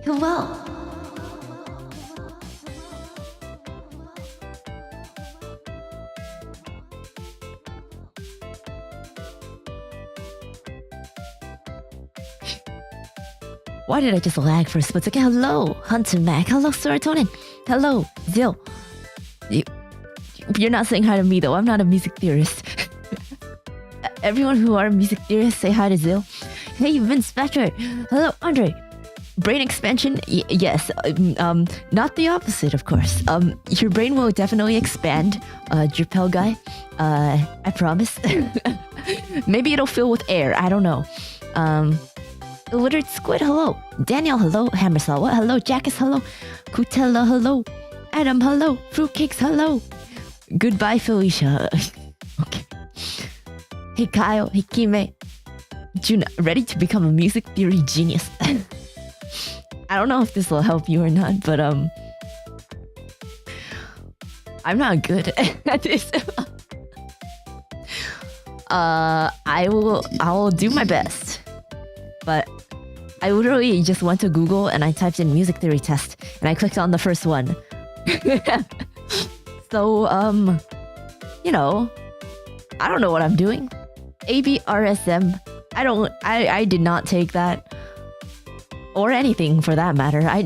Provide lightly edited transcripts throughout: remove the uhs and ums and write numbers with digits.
Hello. Why did I just lag for a split second? Hello, Hunter Mac. Hello, Serotonin. Hello, Zil. You're not saying hi to me though. I'm not a music theorist. Everyone who are music theorists, say hi to Zil. Hey, Vince Becker. Hello, Andre. Brain expansion? Yes. Not the opposite, of course. Your brain will definitely expand, Dripel guy. I promise. Maybe it'll fill with air. I don't know. Illiterate Squid, hello. Daniel, hello. Hammersawa, hello. Jackus, hello. Kutella, hello. Adam, hello. Fruitcakes, hello. Goodbye, Felicia. Okay. Hey, Kyle. Hey, Kime. Juna, ready to become a music theory genius. I don't know if this will help you or not, but I'm not good at this. I will do my best. But I literally just went to Google and I typed in music theory test and I clicked on the first one. So, you know, I don't know what I'm doing. ABRSM, I did not take that. Or anything for that matter. I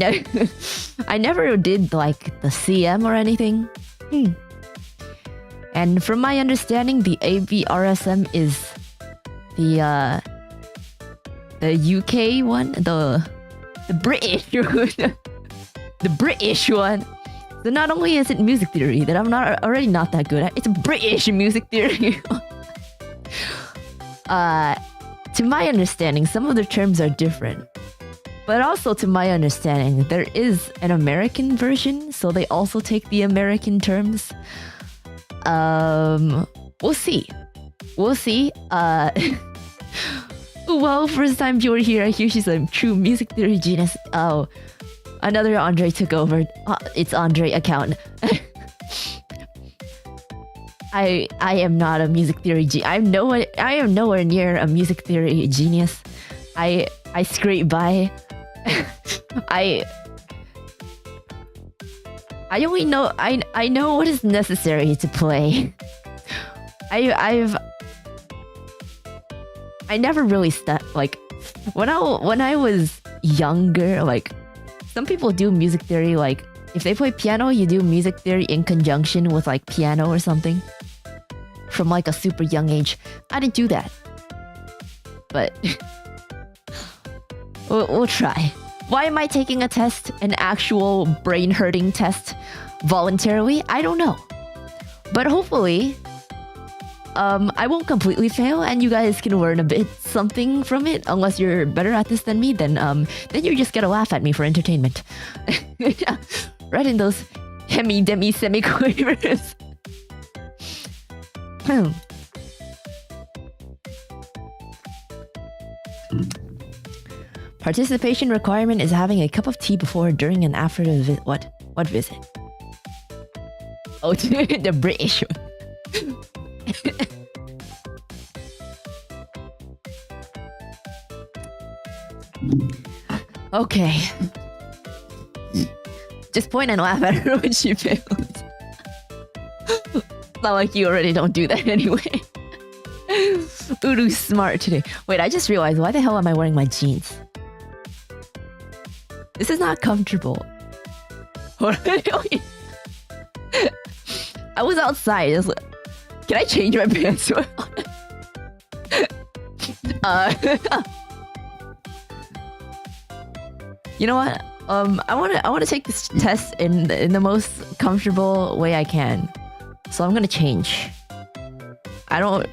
never did like the CM or anything. And from my understanding, the ABRSM is the UK one, the British one. The British one. So not only is it music theory that I'm already not that good at, it's British music theory. To my understanding, some of the terms are different. But also to my understanding, there is an American version, so they also take the American terms. We'll see. We'll see. Well, first time viewer here, I hear she's a true music theory genius. Oh, another Andre took over. It's Andre account. I am not a music theory genius. I am nowhere near a music theory genius. I scrape by. I only know I know what is necessary to play. I never really like when I was younger, like some people do music theory, like if they play piano, you do music theory in conjunction with like piano or something from like a super young age. I didn't do that. But we'll try. Why am I taking a test, an actual brain-hurting test, voluntarily? I don't know. But hopefully, I won't completely fail, and you guys can learn a bit something from it. Unless you're better at this than me, then you're just gonna laugh at me for entertainment. Right in those hemi-demi semi-quavers. Participation requirement is having a cup of tea before, during, and after the visit. What? What visit? Oh, the British one. Okay. Just point and laugh at her when she fails. Not like you already don't do that anyway. Uru's smart today. Wait, I just realized, why the hell am I wearing my jeans? This is not comfortable. I was outside. I was like, can I change my pants? You know what? I want to take this test in the most comfortable way I can. So I'm gonna change. I don't.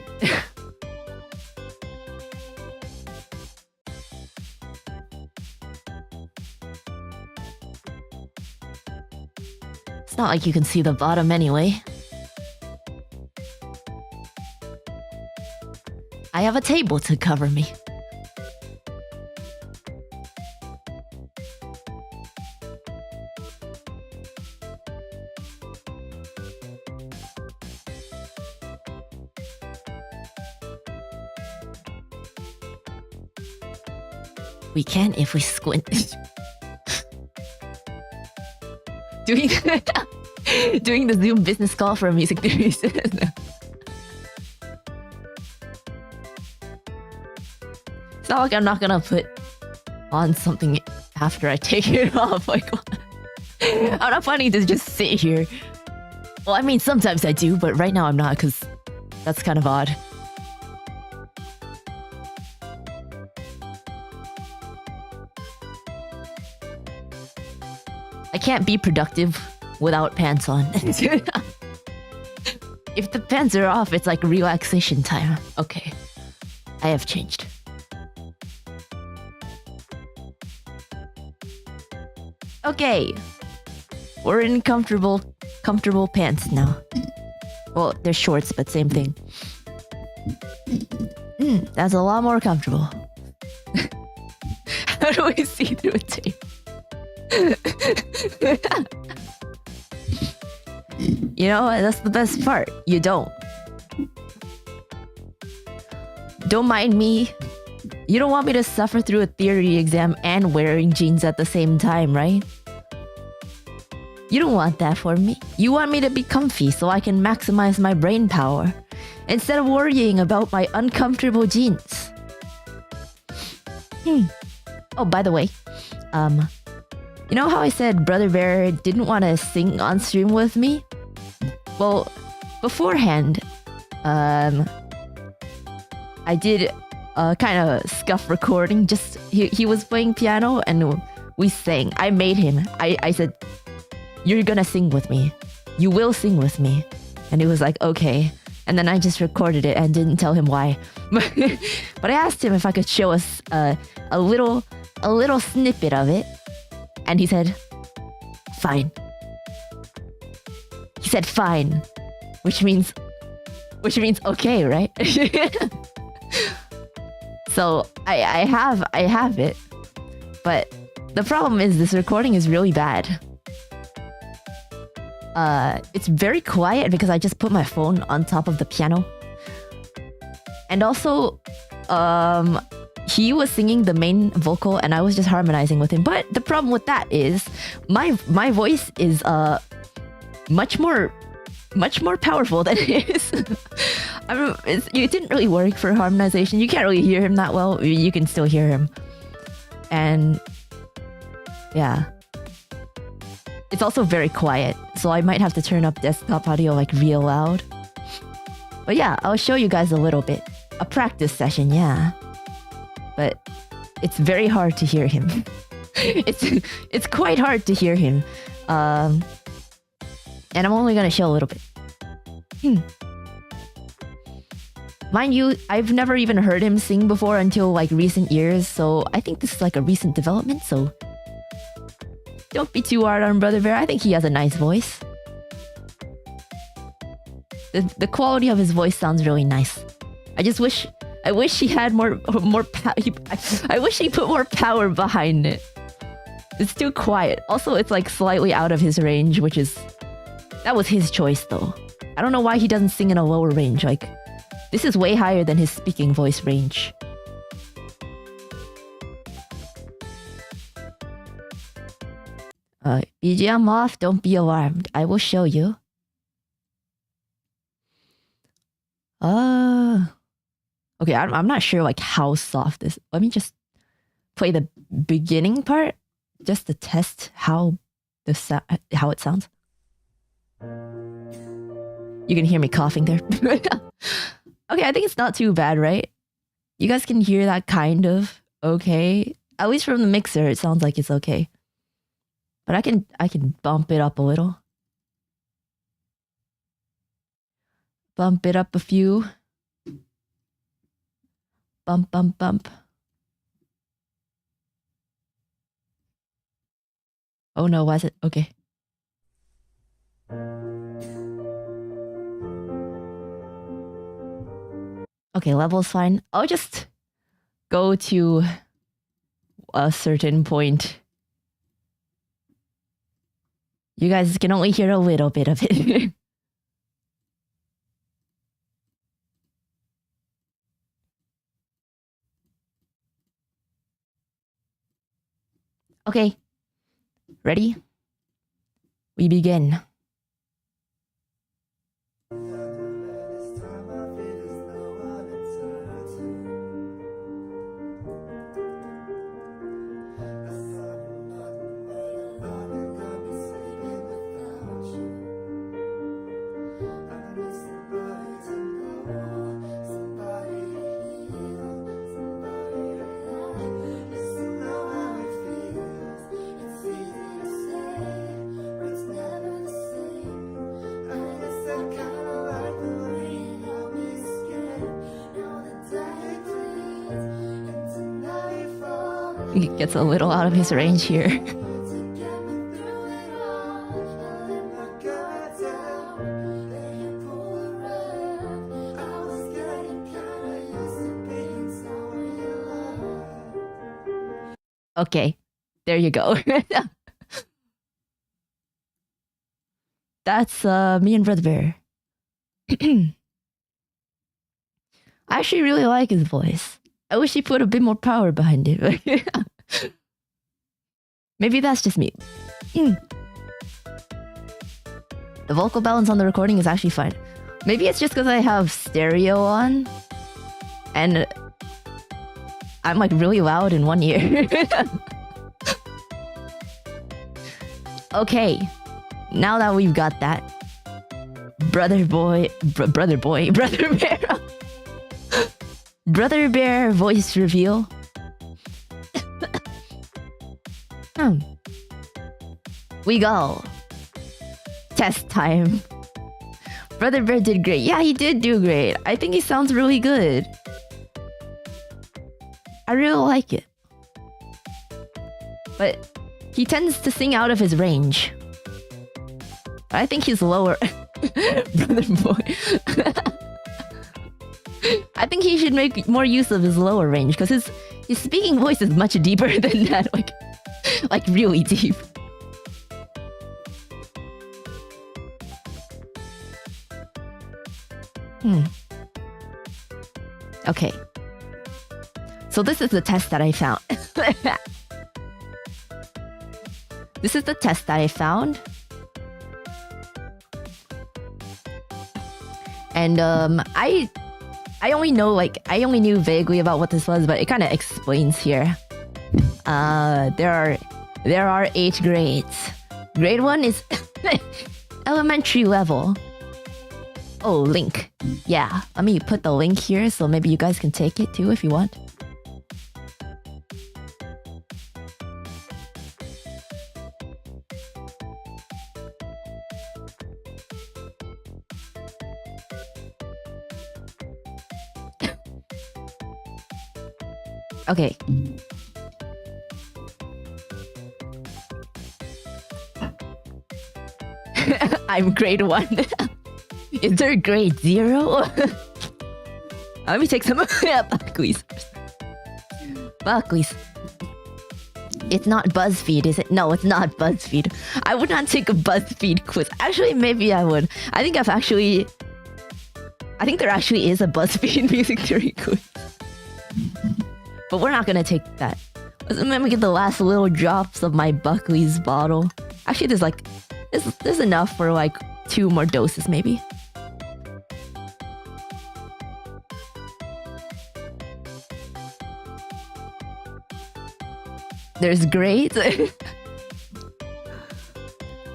It's not like you can see the bottom anyway. I have a table to cover me. We can if we squint. Doing doing the Zoom business call for a music theorist. It's not like I'm not gonna put on something after I take it off. Like, I'm not planning to just sit here. Well, I mean, sometimes I do, but right now I'm not, because that's kind of odd. I can't be productive without pants on. If the pants are off, it's like relaxation time. Okay, I have changed. Okay, we're in comfortable pants now. Well, they're shorts, but same thing. That's a lot more comfortable. How do we see through a tape? You know, that's the best part. You don't. Don't mind me. You don't want me to suffer through a theory exam and wearing jeans at the same time, right? You don't want that for me. You want me to be comfy so I can maximize my brain power instead of worrying about my uncomfortable jeans. Oh, by the way, you know how I said Brother Bear didn't want to sing on stream with me? Well, beforehand, I did a kind of scuff recording. Just he was playing piano and we sang. I made him. I said, "You're gonna sing with me. You will sing with me." And he was like, "Okay." And then I just recorded it and didn't tell him why. But I asked him if I could show us a little snippet of it. And he said, "Fine." He said fine, which means okay, right? So I have it, but the problem is this recording is really bad. It's very quiet because I just put my phone on top of the piano. And also, he was singing the main vocal and I was just harmonizing with him. But the problem with that is my voice is much more powerful than his. I mean, it didn't really work for harmonization. You can't really hear him that well. You can still hear him. And yeah. It's also very quiet, so I might have to turn up desktop audio like real loud. But yeah, I'll show you guys a little bit. A practice session, yeah. But it's very hard to hear him. It's quite hard to hear him. And I'm only gonna show a little bit. Mind you, I've never even heard him sing before until like recent years, so I think this is like a recent development, so don't be too hard on Brother Bear. I think he has a nice voice. The quality of his voice sounds really nice. I wish he had more I wish he put more power behind it. It's too quiet. Also, it's like slightly out of his range, that was his choice though. I don't know why he doesn't sing in a lower range. Like, this is way higher than his speaking voice range. BGM off, don't be alarmed. I will show you. Okay, I'm not sure like how soft this. Let me just play the beginning part just to test how it sounds. You can hear me coughing there. Okay, I think it's not too bad, right? You guys can hear that kind of okay. At least from the mixer, it sounds like it's okay. But I can bump it up a little. Bump it up a few. Bump, bump, bump. Oh no, was it? Okay. Okay, level's fine. I'll just go to a certain point. You guys can only hear a little bit of it. Okay. Ready? we begin. He gets a little out of his range here. Okay, there you go. That's me and Brother Bear. I actually really like his voice. I wish he put a bit more power behind it. Maybe that's just me. The vocal balance on the recording is actually fine. Maybe it's just because I have stereo on and I'm like really loud in one ear. Okay, now that we've got that, Brother Bear Brother Bear voice reveal. We go. Test time. Brother Bear did great. Yeah, he did do great. I think he sounds really good. I really like it. But he tends to sing out of his range. I think he's lower. Brother Boy. I think he should make more use of his lower range because his speaking voice is much deeper than that, like really deep. Okay. So this is the test that I found. This is the test that I found. And I only know, I only knew vaguely about what this was, but it kind of explains here. There are 8 grades. Grade 1 is elementary level. Oh, link. Yeah, let me put the link here so maybe you guys can take it too if you want. Okay. I'm grade 1. Is there grade 0? Let me take some Buckley's. Buckley's. It's not BuzzFeed, is it? No, it's not BuzzFeed. I would not take a BuzzFeed quiz. Actually, maybe I would. I think there actually is a BuzzFeed music theory quiz. But we're not gonna take that. Let me get the last little drops of my Buckley's bottle. Actually, there's enough for like 2 more doses, maybe. There's grades.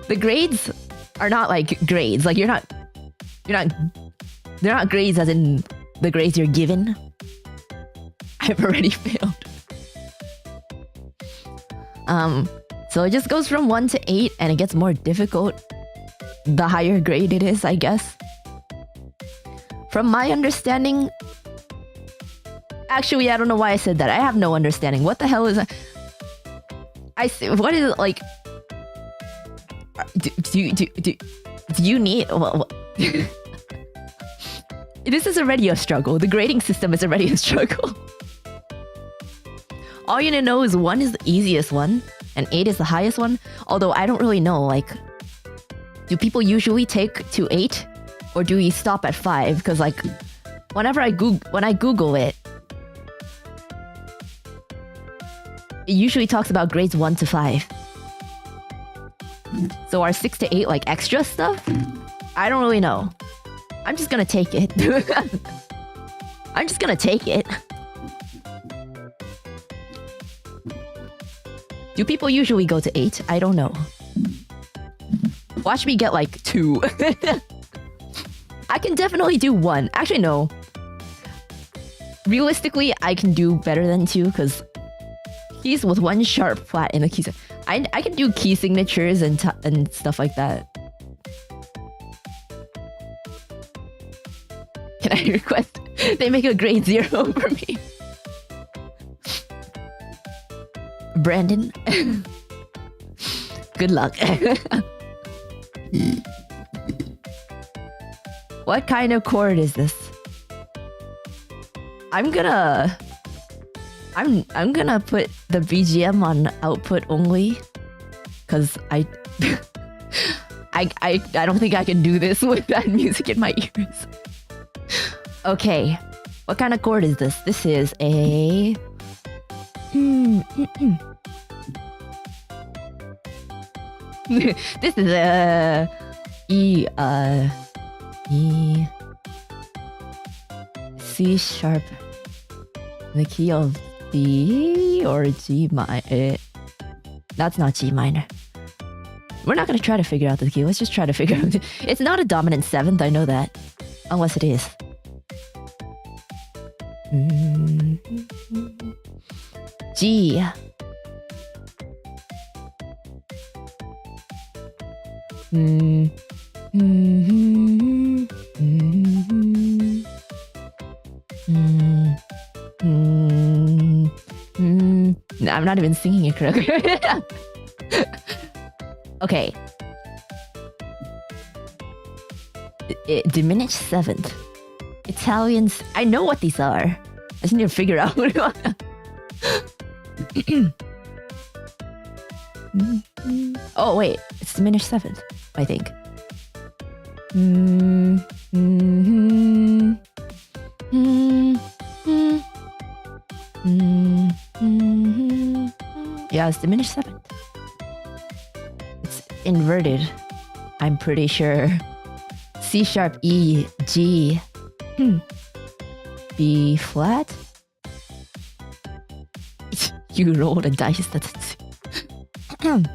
The grades are not like grades. Like they're not grades as in the grades you're given. I've already failed. So it just goes from 1 to 8 and it gets more difficult the higher grade it is, I guess. From my understanding... Actually, I don't know why I said that. I have no understanding. What the hell is that? What is it like? Do you need... What? This is already a struggle. The grading system is already a struggle. All you need to know is 1 is the easiest one, and 8 is the highest one. Although I don't really know, like... Do people usually take to 8? Or do we stop at 5? Because like... when I Google it... It usually talks about grades 1 to 5. So are 6 to 8 like extra stuff? I don't really know. I'm just gonna take it. I'm just gonna take it. Do people usually go to 8? I don't know. Watch me get like 2. I can definitely do 1. Actually, no. Realistically, I can do better than 2 because keys with 1 sharp flat in the keys. I can do key signatures and stuff like that. Can I request they make a grade 0 for me? Brandon? Good luck. What kind of chord is this? I'm gonna put the BGM on output only, cause I don't think I can do this with that music in my ears. Okay, what kind of chord is this? This is a this is a E C sharp, the key of D or G minor. That's not G minor. We're not gonna try to figure out the key. Let's just try to figure out. It's not a dominant 7th. I know that, unless it is. G. I'm not even singing it correctly. Okay. Diminished 7th. Italians. I know what these are. I just need to figure out. Oh wait, it's diminished 7th, I think. Yeah, it's diminished 7th. It's inverted, I'm pretty sure. C sharp, E, G, B flat. You rolled a dice, that's I'm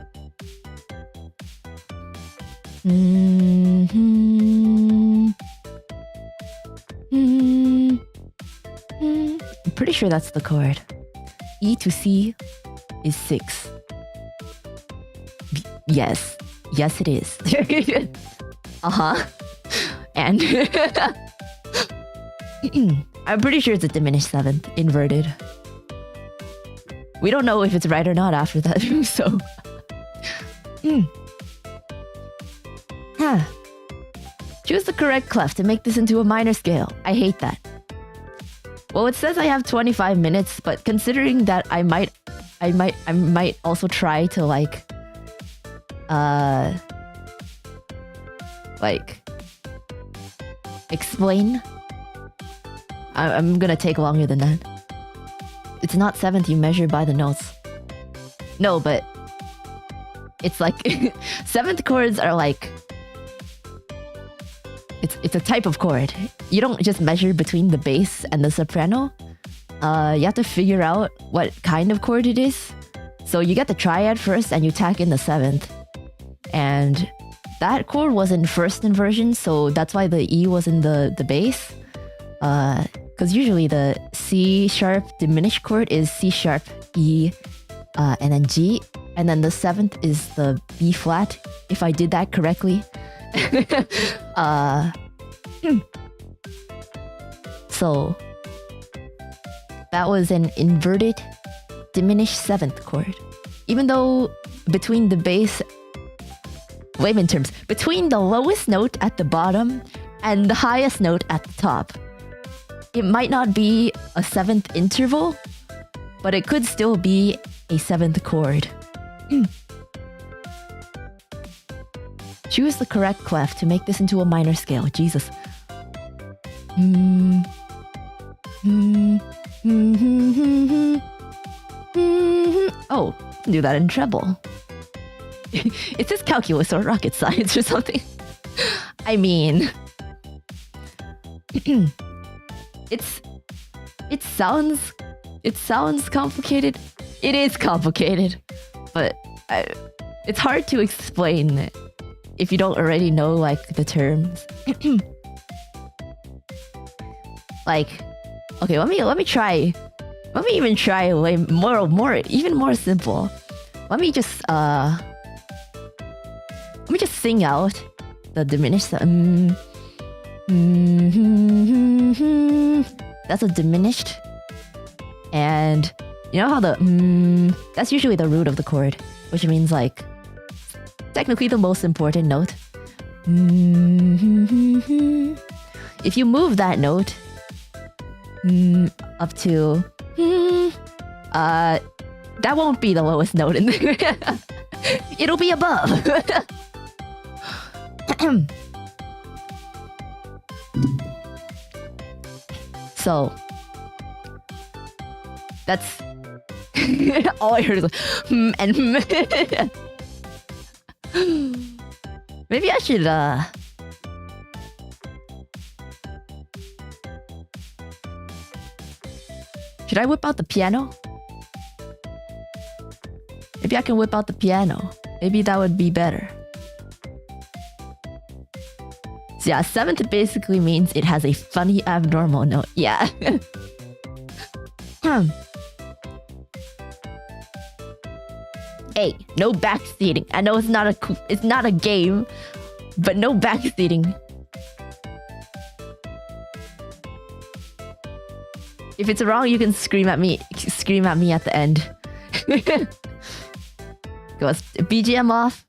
pretty sure that's the chord. E to C is 6. Yes. Yes, it is. Uh-huh. And I'm pretty sure it's a diminished 7th, inverted. We don't know if it's right or not after that, so... Choose the correct clef to make this into a minor scale. I hate that. Well, it says I have 25 minutes, but considering that I might also try to like explain. I'm gonna take longer than that. It's not 7th, you measure by the notes. No, but it's like 7th chords are like it's a type of chord. You don't just measure between the bass and the soprano. You have to figure out what kind of chord it is. So you get the triad first and you tack in the 7th. And that chord was in first inversion, so that's why the E was in the bass. Because usually the C sharp diminished chord is C sharp, E, and then G. And then the 7th is the B flat, if I did that correctly. So that was an inverted diminished 7th chord. Even though between the bass, layman terms, between the lowest note at the bottom and the highest note at the top, it might not be a 7th interval, but it could still be a 7th chord. Choose the correct clef to make this into a minor scale. Jesus. Oh, do that in treble. Is this calculus or rocket science or something? I mean, it sounds complicated. It is complicated, but it's hard to explain if you don't already know like the terms. Like, okay, let me try. Let me even try way even more simple. Let me just sing out the diminished. That's a diminished, and you know how the that's usually the root of the chord, which means like technically the most important note. If you move that note up to that won't be the lowest note in there. It'll be above. So that's all I heard is like, and maybe I should I whip out the piano? Maybe I can whip out the piano. Maybe that would be better. So yeah, seventh basically means it has a funny abnormal note. Yeah. Hey, no backseating. I know it's not a game, but no backseating. If it's wrong, you can scream at me. Scream at me at the end. Go BGM off.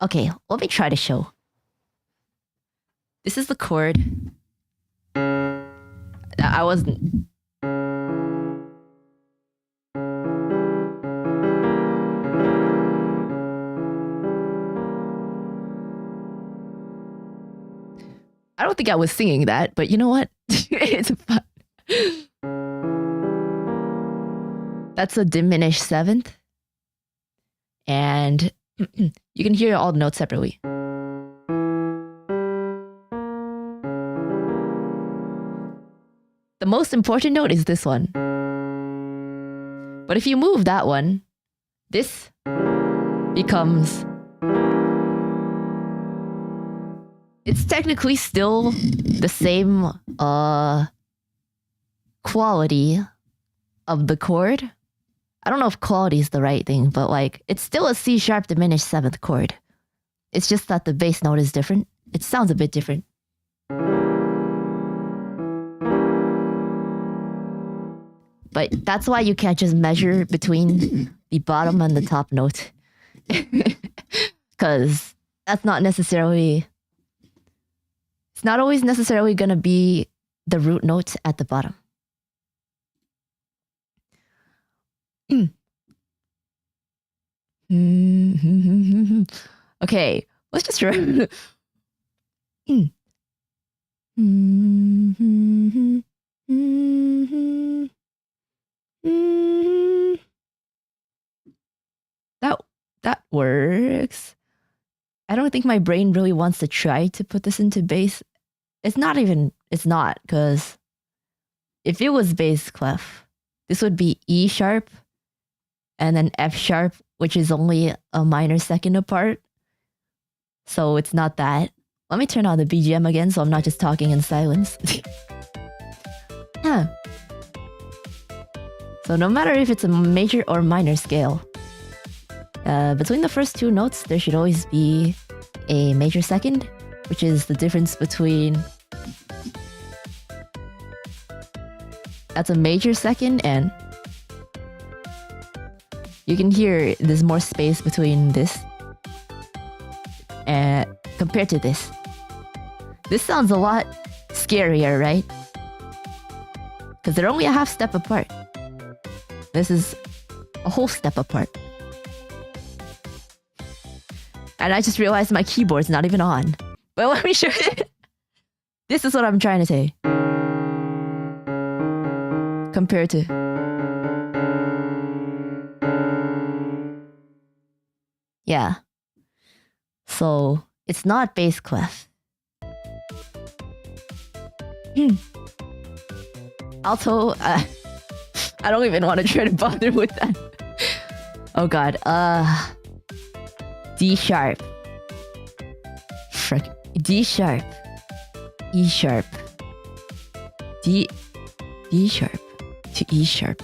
Okay, let me try to show. This is the chord. I wasn't. I don't think I was singing that, but you know what? It's fun. That's a diminished seventh. And you can hear all the notes separately. The most important note is this one. But if you move that one, this becomes... It's technically still the same quality of the chord. I don't know if quality is the right thing, but like it's still a C sharp diminished seventh chord. It's just that the bass note is different. It sounds a bit different. But that's why you can't just measure between the bottom and the top note. Because that's not necessarily... It's not always necessarily going to be the root note at the bottom. Okay, let's just try. That works. I don't think my brain really wants to try to put this into bass. It's not, because if it was bass clef, this would be E sharp and then F sharp, which is only a minor second apart. So it's not that. Let me turn on the BGM again so I'm not just talking in silence. Huh. So no matter if it's a major or minor scale, between the first two notes, there should always be a major second, which is the difference between... That's a major second, and you can hear there's more space between this and compared to this. This sounds a lot scarier, right? Because they're only a half step apart. This is a whole step apart. And I just realized my keyboard's not even on. But let me show you. This is what I'm trying to say. compared to... Yeah. So it's not bass clef. Alto, I don't even want to try to bother with that. Oh god, D sharp. Frick. D sharp. E sharp. D sharp to E sharp.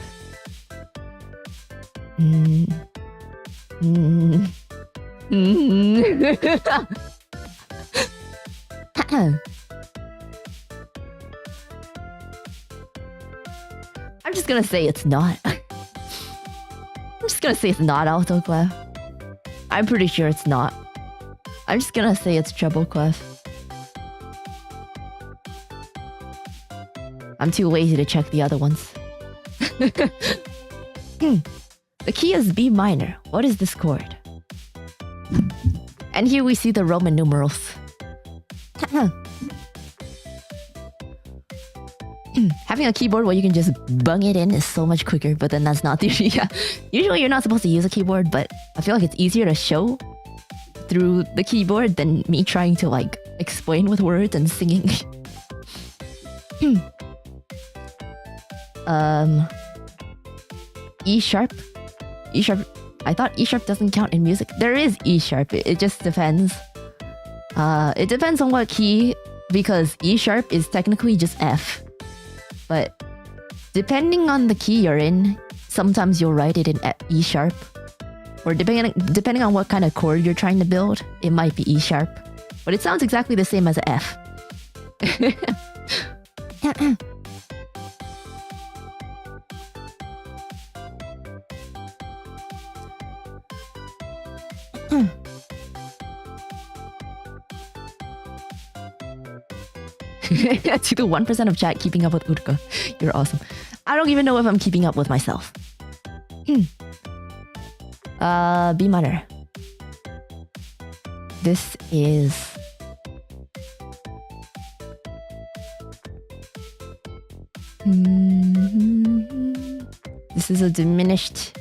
I'm just gonna say it's not. I'm just gonna say it's not alto clef. I'm pretty sure it's not. I'm just gonna say it's treble clef. I'm too lazy to check the other ones. The key is B minor. What is this chord? And here we see the Roman numerals. Having a keyboard where you can just bung it in is so much quicker, but then that's not the... Yeah. Usually you're not supposed to use a keyboard, but I feel like it's easier to show through the keyboard than me trying to like explain with words and singing. E sharp. E sharp. I thought E sharp doesn't count in music. There is E sharp. It just depends. It depends on what key, because E sharp is technically just F. But depending on the key you're in, sometimes you'll write it in E sharp. Or depending on what kind of chord you're trying to build, it might be E sharp. But it sounds exactly the same as a F. To the 1% of chat keeping up with Uruka. You're awesome. I don't even know if I'm keeping up with myself. B minor. This is... This is a diminished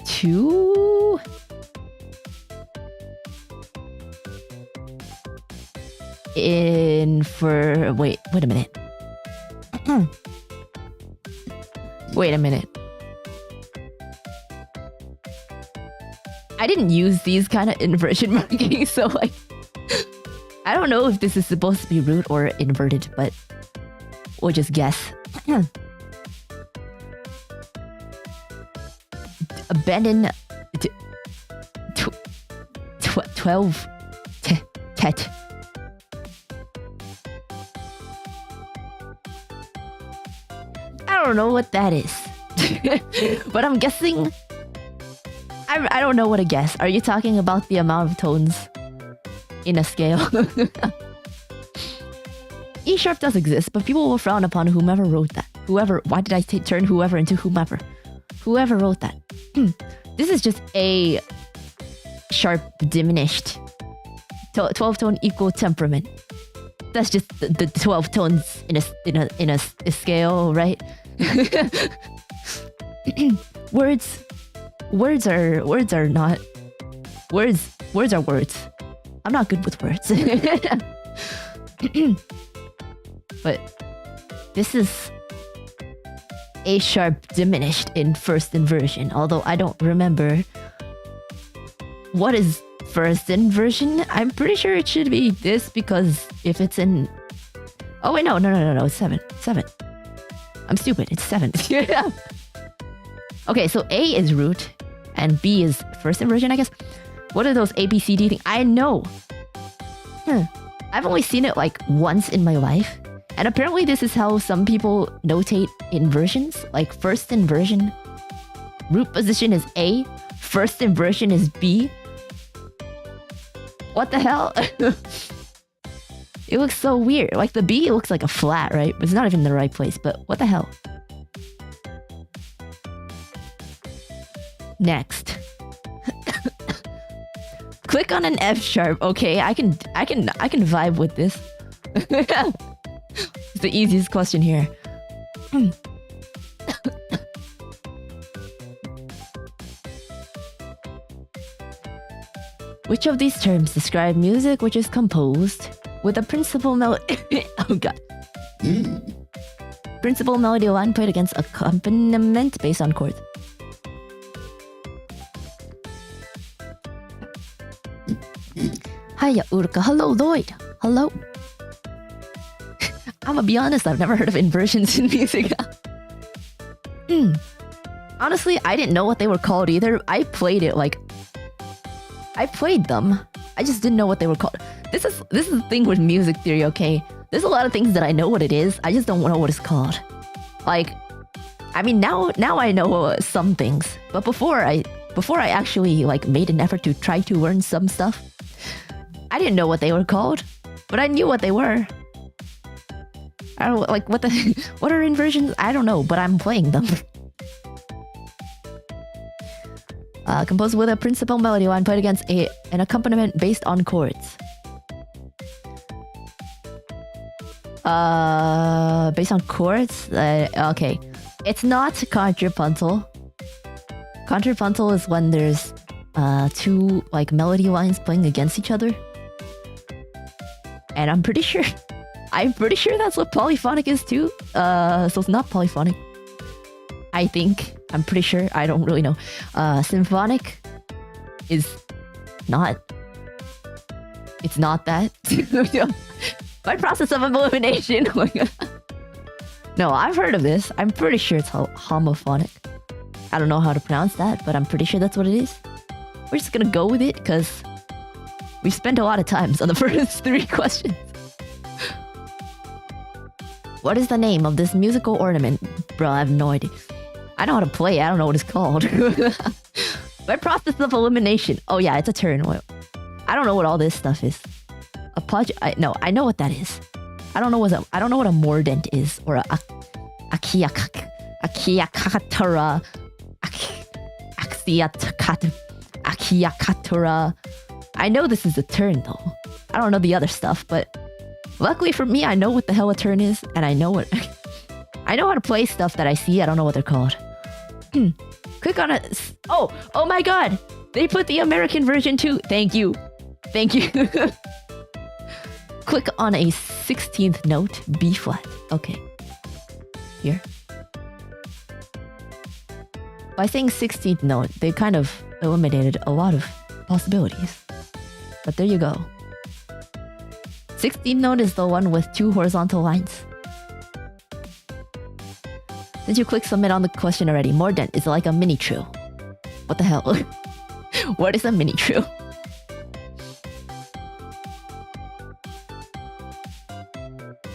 2? Wait a minute. Wait a minute. I didn't use these kind of inversion markings, so like I don't know if this is supposed to be root or inverted, but we'll just guess. Abandon 12 tet. I don't know what that is. But I'm guessing... I don't know what to guess. Are you talking about the amount of tones in a scale? E sharp does exist, but people will frown upon whomever wrote that. Why did I turn whoever into whomever? Whoever wrote that. This is just A sharp diminished. 12 tone equal temperament. That's just the 12 tones in a scale, right? Words are not words. Words are words. I'm not good with words. But this is A sharp diminished in first inversion, although I don't remember what is first inversion. I'm pretty sure it should be this, because if it's in... Oh wait, no, it's 7. I'm stupid, it's 7. Okay, so A is root and B is first inversion, I guess. What are those A, B, C, D things? I know. I've only seen it like once in my life. And apparently this is how some people notate inversions. Like first inversion, root position is A, first inversion is B. What the hell? It looks so weird. Like the B looks like a flat, right? It's not even in the right place, but what the hell? Next. Click on an F sharp. Okay, I can vibe with this. It's the easiest question here. Which of these terms describe music which is composed with a principal melody? Oh god. Principal melody line played against accompaniment based on chords. Hiya, Uruka. Hello, Lloyd. Hello. I'm gonna be honest, I've never heard of inversions in music. Honestly, I didn't know what they were called either. I played it like... I played them. I just didn't know what they were called. This is the thing with music theory, okay? There's a lot of things that I know what it is. I just don't know what it's called. Like, I mean, now I know some things. But before I actually like made an effort to try to learn some stuff, I didn't know what they were called. But I knew what they were. I don't like what are inversions? I don't know, but I'm playing them. Composed with a principal melody line played against an accompaniment based on chords. Based on chords? Okay. It's not contrapuntal. Contrapuntal is when there's two like melody lines playing against each other. And I'm pretty sure that's what polyphonic is too. So it's not polyphonic. I think. I'm pretty sure. I don't really know. Symphonic is not. It's not that. My process of elimination. No, I've heard of this. I'm pretty sure it's homophonic. I don't know how to pronounce that, but I'm pretty sure that's what it is. We're just gonna go with it because we spent a lot of times on the first 3 questions. What is the name of this musical ornament? Bro, I have no idea. I know how to play. I don't know what it's called. My process of elimination. Oh yeah, it's a turn. I don't know what all this stuff is. No, I know what that is. I don't know what a mordent is or a akiakatura, akiakatura. I know this is a turn though. I don't know the other stuff, but luckily for me, I know what the hell a turn is, and I know I know how to play stuff that I see. I don't know what they're called. Click on it. Oh my god! They put the American version too. Thank you. Click on a 16th note, B flat. Okay. Here. By saying 16th note, they kind of eliminated a lot of possibilities. But there you go. 16th note is the one with 2 horizontal lines. Since you click submit on the question already, mordent is like a mini trill. What the hell? What is a mini trill?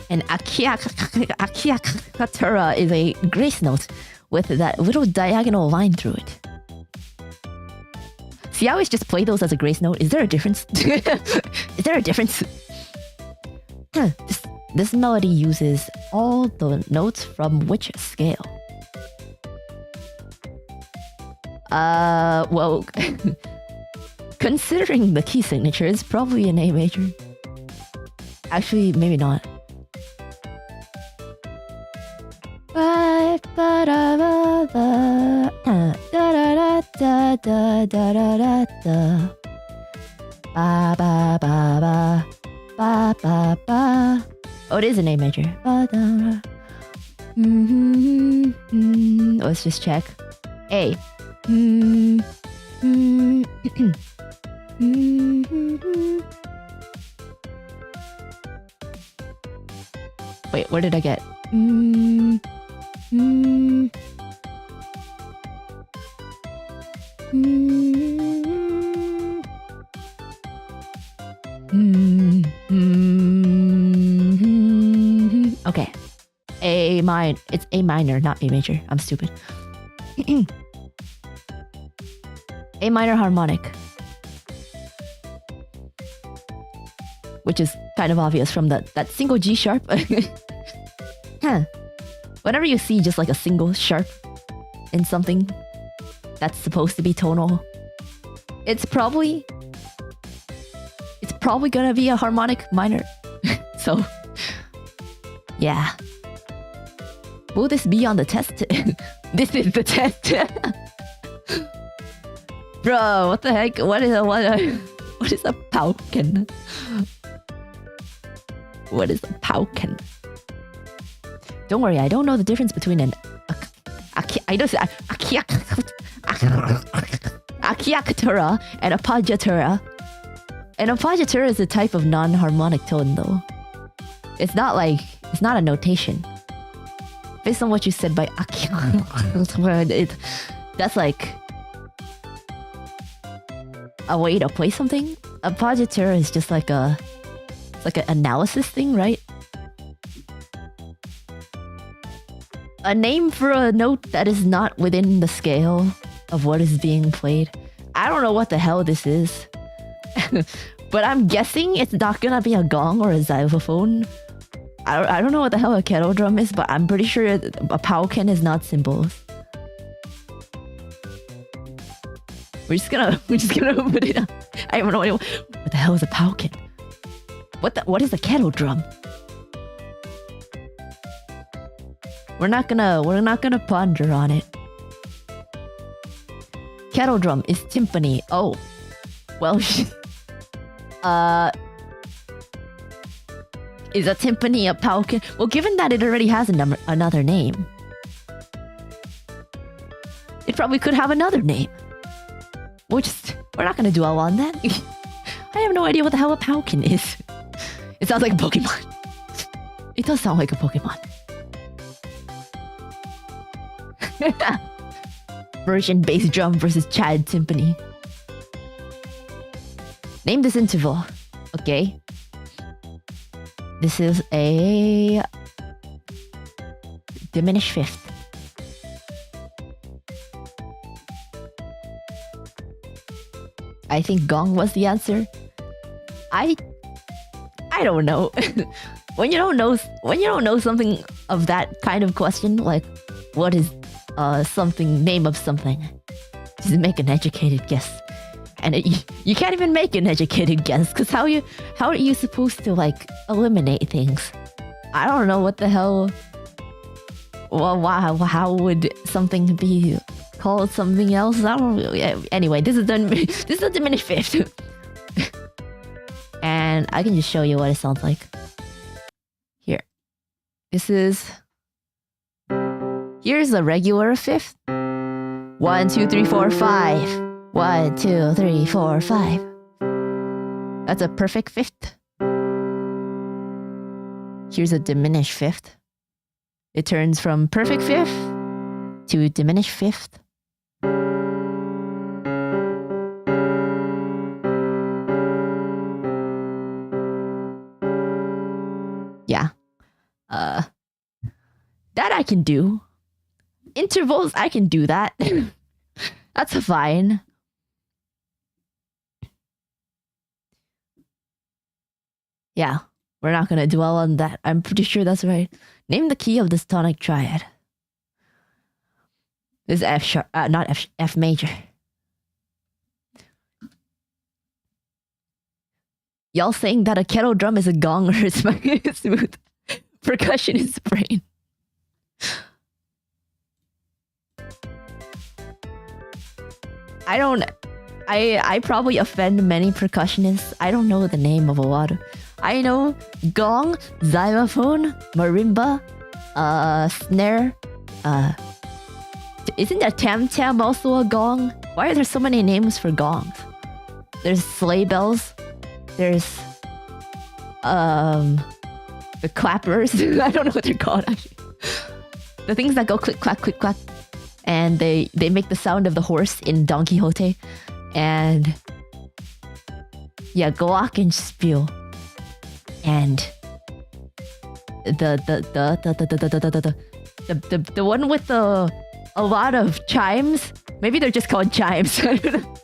And akiakatura is a grace note with that little diagonal line through it. See, I always just play those as a grace note. Is there a difference? Is there a difference? This melody uses all the notes from which scale? Well, considering the key signature, it's probably an A major. Actually, maybe not. Oh, it is an A major. Let's just check. A. Wait, where did I get? Okay. A minor. It's A minor, not A major. I'm stupid. A minor harmonic. Which is kind of obvious from that single G sharp. Whenever you see just like a single sharp in something that's supposed to be tonal, it's probably gonna be a harmonic minor. So yeah. Will this be on the test? This is the test. Bro, what the heck? What What is a pauken? What is a pauken? Don't worry, I don't know the difference between an Achiactura and a appoggiatura. An appoggiatura is a type of non-harmonic tone, though. It's not a notation. Based on what you said by that's like a way to play something. Appoggiatura is just like an analysis thing, right? A name for a note that is not within the scale of what is being played. I don't know what the hell this is. But I'm guessing it's not gonna be a gong or a xylophone. I don't know what the hell a kettle drum is, but I'm pretty sure a pauken is not cymbals. We're just gonna open it up. I have no idea what the hell is a pauken. What is a kettle drum? We're not gonna ponder on it. Kettle drum is timpani. Oh, well, is a timpani a pauken? Well, given that it already has another name, it probably could have another name. We're not gonna dwell on that. I have no idea what the hell a pauken is. It sounds like a Pokemon. It does sound like a Pokemon. Version bass drum versus Chad timpani. Name this interval. Okay. This is a diminished fifth. I think gong was the answer. I don't know. When you don't know something of that kind of question, like what is name of something, just make an educated guess. And you can't even make an educated guess, because how are you supposed to like eliminate things? I don't know what the hell. Well, how would something be called something else? I don't really. Anyway, this is a diminished fifth, and I can just show you what it sounds like. Here, here's a regular fifth. 1, 2, 3, 4, 5. 1, 2, 3, 4, 5. That's a perfect fifth. Here's a diminished fifth. It turns from perfect fifth to diminished fifth. Yeah. That I can do. Intervals, I can do that. That's fine. Yeah, we're not gonna dwell on that. I'm pretty sure that's right. Name the key of this tonic triad. This is F sharp, not F major. Y'all saying that a kettle drum is a gong or a smooth percussion is brain. I probably offend many percussionists. I don't know the name of a lot of. I know gong, xylophone, marimba, snare. Isn't a tam-tam also a gong? Why are there so many names for gongs? There's sleigh bells. There's the clappers. I don't know what they're called actually. The things that go click clack, and they make the sound of the horse in Don Quixote. And yeah, glockenspiel. And the one with a lot of chimes. Maybe they're just called chimes. I don't know.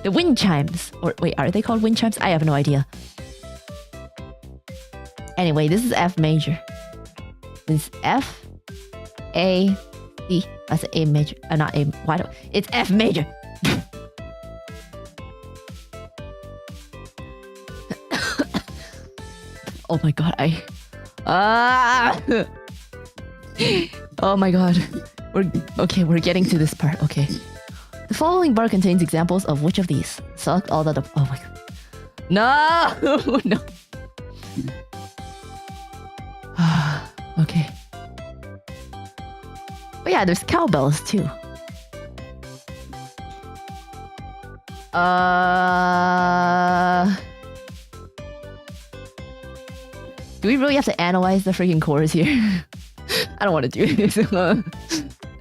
The wind chimes. Or wait, are they called wind chimes? I have no idea. Anyway, this is F major. This is F, A, E. That's A major. Not A. Why don't it's F major. Oh my god, oh my god. We're getting to this part. Okay. The following bar contains examples of which of these? Select all that. Oh my god. No! No. Okay. Oh yeah, there's cowbells too. Do we really have to analyze the freaking chords here? I don't want to do this.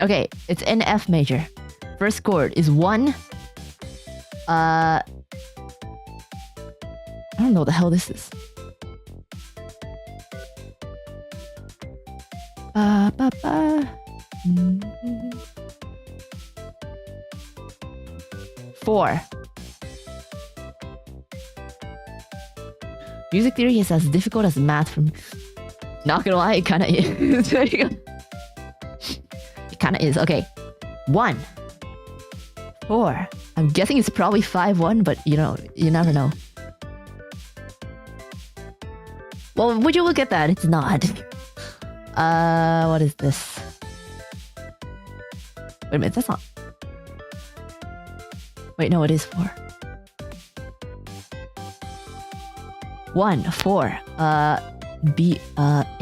Okay, it's in F major. First chord is 1. I don't know what the hell this is. Ba, ba, ba. 4. Music theory is as difficult as math from... Not gonna lie, it kinda is. It kinda is. Okay. 1. 4. I'm guessing it's probably 5-1, but you know, you never know. Well, would you look at that? It's not. What is this? Wait a minute, that's not... Wait, no, it is 4. 1, 4. B,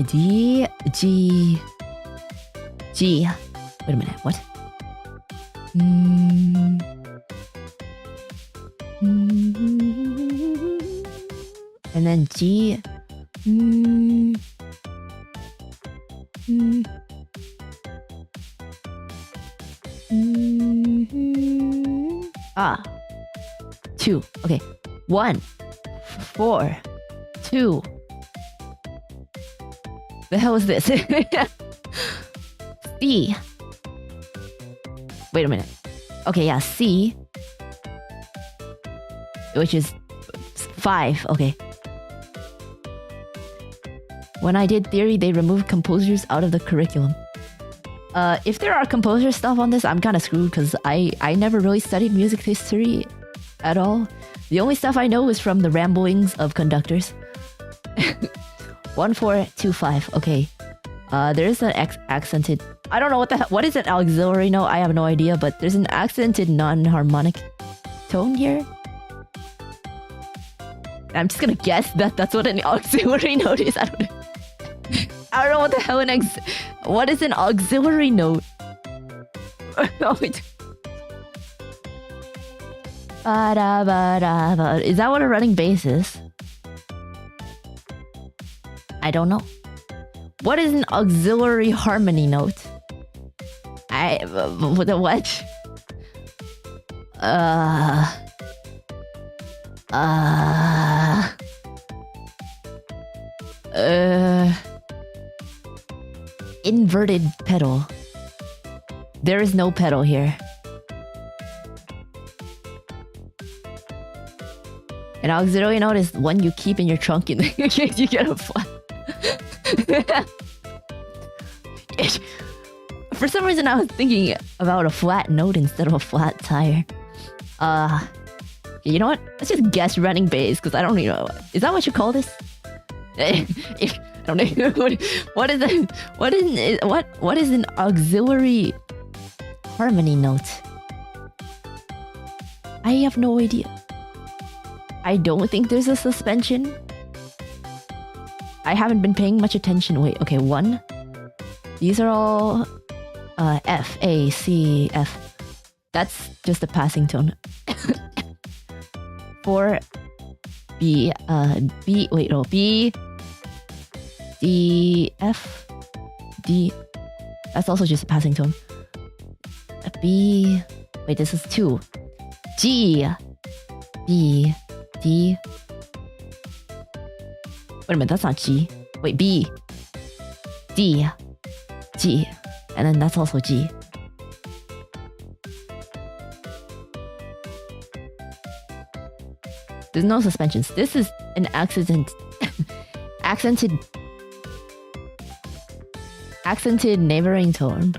D, G, G. Wait a minute, what? And then G. Ah. 2. Okay. 1, 4, 2. The hell is this? C. Wait a minute. Okay, yeah, C. Which is 5. Okay. When I did theory, they removed composers out of the curriculum. If there are composer stuff on this, I'm kind of screwed because I never really studied music history at all. The only stuff I know is from the ramblings of conductors. 1, 4, 2, 5. Okay. There is an accented... I don't know what the hell... What is an auxiliary note? I have no idea, but there's an accented non-harmonic tone here. I'm just gonna guess that that's what an auxiliary note is. I don't know. I don't know what the hell what is an auxiliary note? Oh, wait. Is that what a running bass is? I don't know. What is an auxiliary harmony note? What? Inverted pedal. There is no pedal here. An auxiliary note is one you keep in your trunk in case you get a flat. For some reason, I was thinking about a flat note instead of a flat tire. You know what? Let's just guess running bass because I don't even know. Is that what you call this? I don't know. What is an auxiliary harmony note? I have no idea. I don't think there's a suspension. I haven't been paying much attention. Wait, okay, 1. These are all F, A, C, F. That's just a passing tone. 4, B, B, wait, no, B, D, F, D. That's also just a passing tone. B, wait, this is 2. G, B, D. Wait a minute, that's not G. Wait, B, D, G. And then that's also G. There's no suspensions. This is an accented neighboring tone.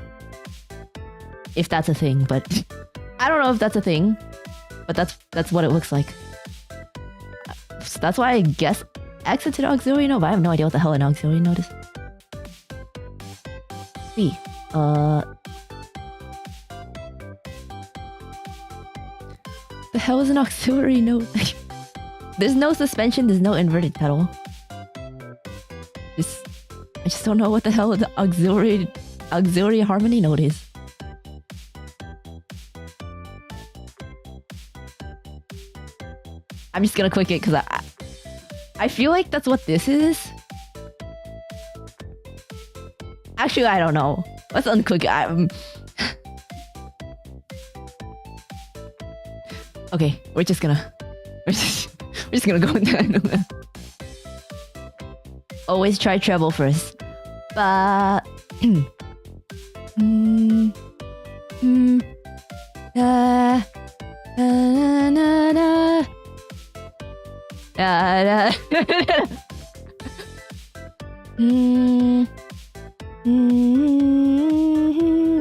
If that's a thing, but I don't know if that's a thing. But that's what it looks like. So that's why I guess accented auxiliary note, but I have no idea what the hell an auxiliary note is. B. The hell is an auxiliary note? There's no suspension, there's no inverted pedal. I just don't know what the hell the auxiliary harmony note is. I'm just gonna click it because I feel like that's what this is. Actually, I don't know. Let's unclick it. Okay, we're just gonna go with that. Always try treble first. But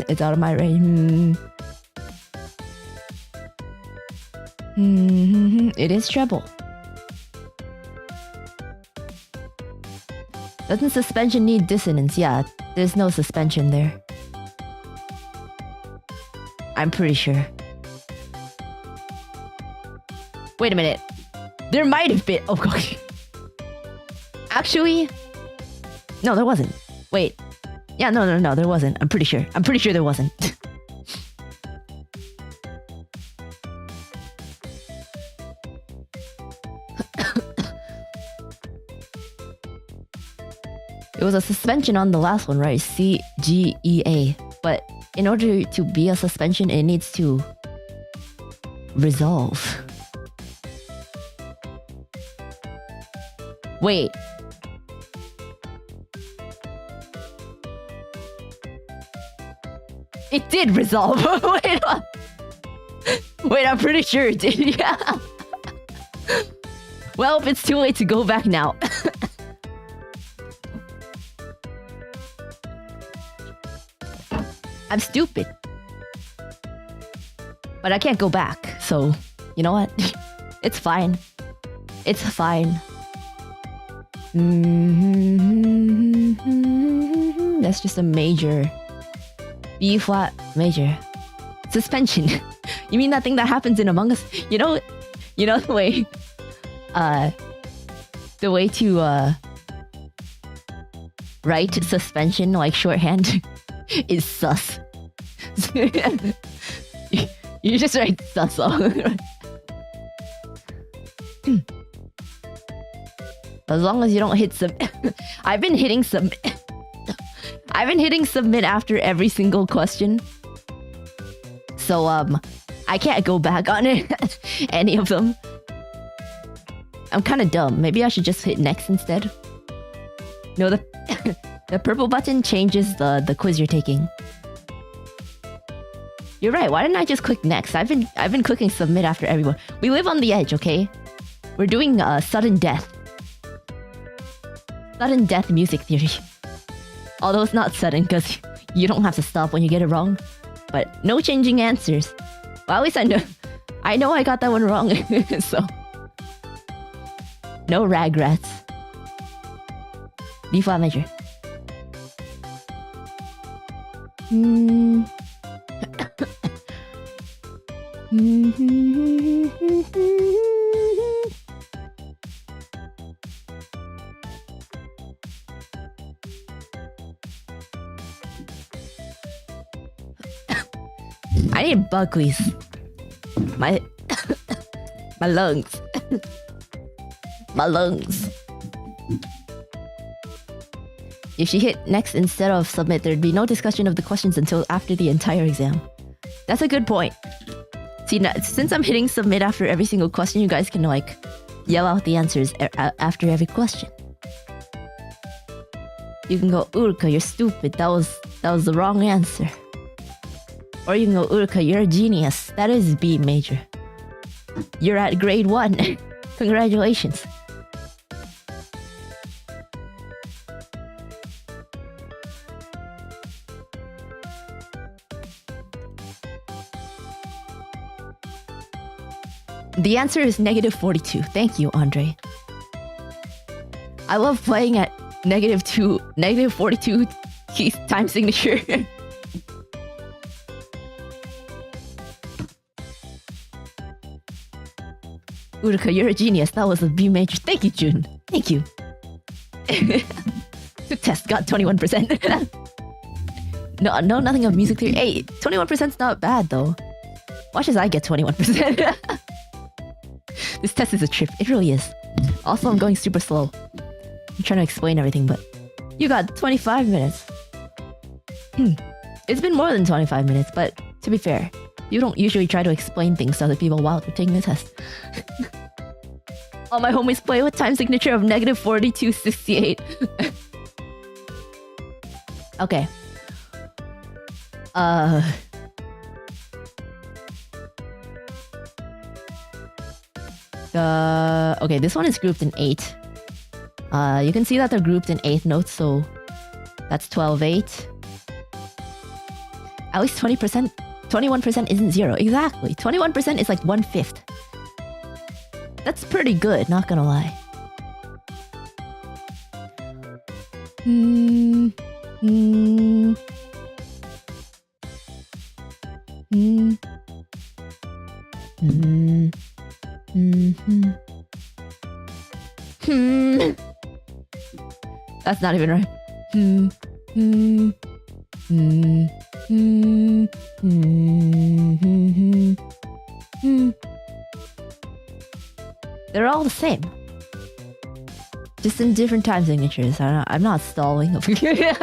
it's out of my range. It is treble. Doesn't suspension need dissonance? Yeah, there's no suspension there. I'm pretty sure. Wait a minute. There might have been. Oh, gosh. Actually, no, there wasn't. Wait. Yeah, no, there wasn't. I'm pretty sure. I'm pretty sure there wasn't. It was a suspension on the last one, right? C, G, E, A. But in order to be a suspension, it needs to resolve. Wait. It did resolve. Wait, I'm pretty sure it did. Yeah. Well, it's too late to go back now. I'm stupid. But I can't go back, so you know what? It's fine. It's fine. That's just a major. B flat major. Suspension. You mean that thing that happens in Among Us? You know the way to write suspension like shorthand is sus. You just write sus all. As long as you don't hit submit. I've been hitting submit after every single question. So I can't go back on it. Any of them. I'm kind of dumb. Maybe I should just hit next instead. No, the purple button changes the quiz you're taking. You're right. Why didn't I just click next? I've been clicking submit after everyone. We live on the edge, okay? We're doing sudden death. Sudden death music theory. Although it's not sudden because you don't have to stop when you get it wrong. But no changing answers. Well, at least I know I got that one wrong. So no regrets. B flat major. I need Buckley's. My lungs. My lungs. If she hit next instead of submit, there'd be no discussion of the questions until after the entire exam. That's a good point. See, now, since I'm hitting submit after every single question, you guys can like yell out the answers after every question. You can go, Uruka, you're stupid. That was the wrong answer. Or you can go, Uruka, you're a genius. That is B major. You're at grade 1. Congratulations. The answer is -42. Thank you, Andre. I love playing at -42 key time signature. Uruka, you're a genius. That was a B major. Thank you, June. Thank you. Took test, got 21%. No, nothing of music theory. Hey, 21%'s not bad though. Watch as I get 21%. This test is a trip. It really is. Also, I'm going super slow. I'm trying to explain everything, but you got 25 minutes. It's been more than 25 minutes, but to be fair, you don't usually try to explain things to other people while they're taking the test. All my homies play with time signature of -4268. Okay. Okay, this one is grouped in 8. You can see that they're grouped in 8th notes, so that's 12/8. At least 20%, 21% isn't 0. Exactly. 21% is like 1/5. That's pretty good, not gonna lie. That's not even right. They're all the same. Just in different time signatures. I'm not stalling over here.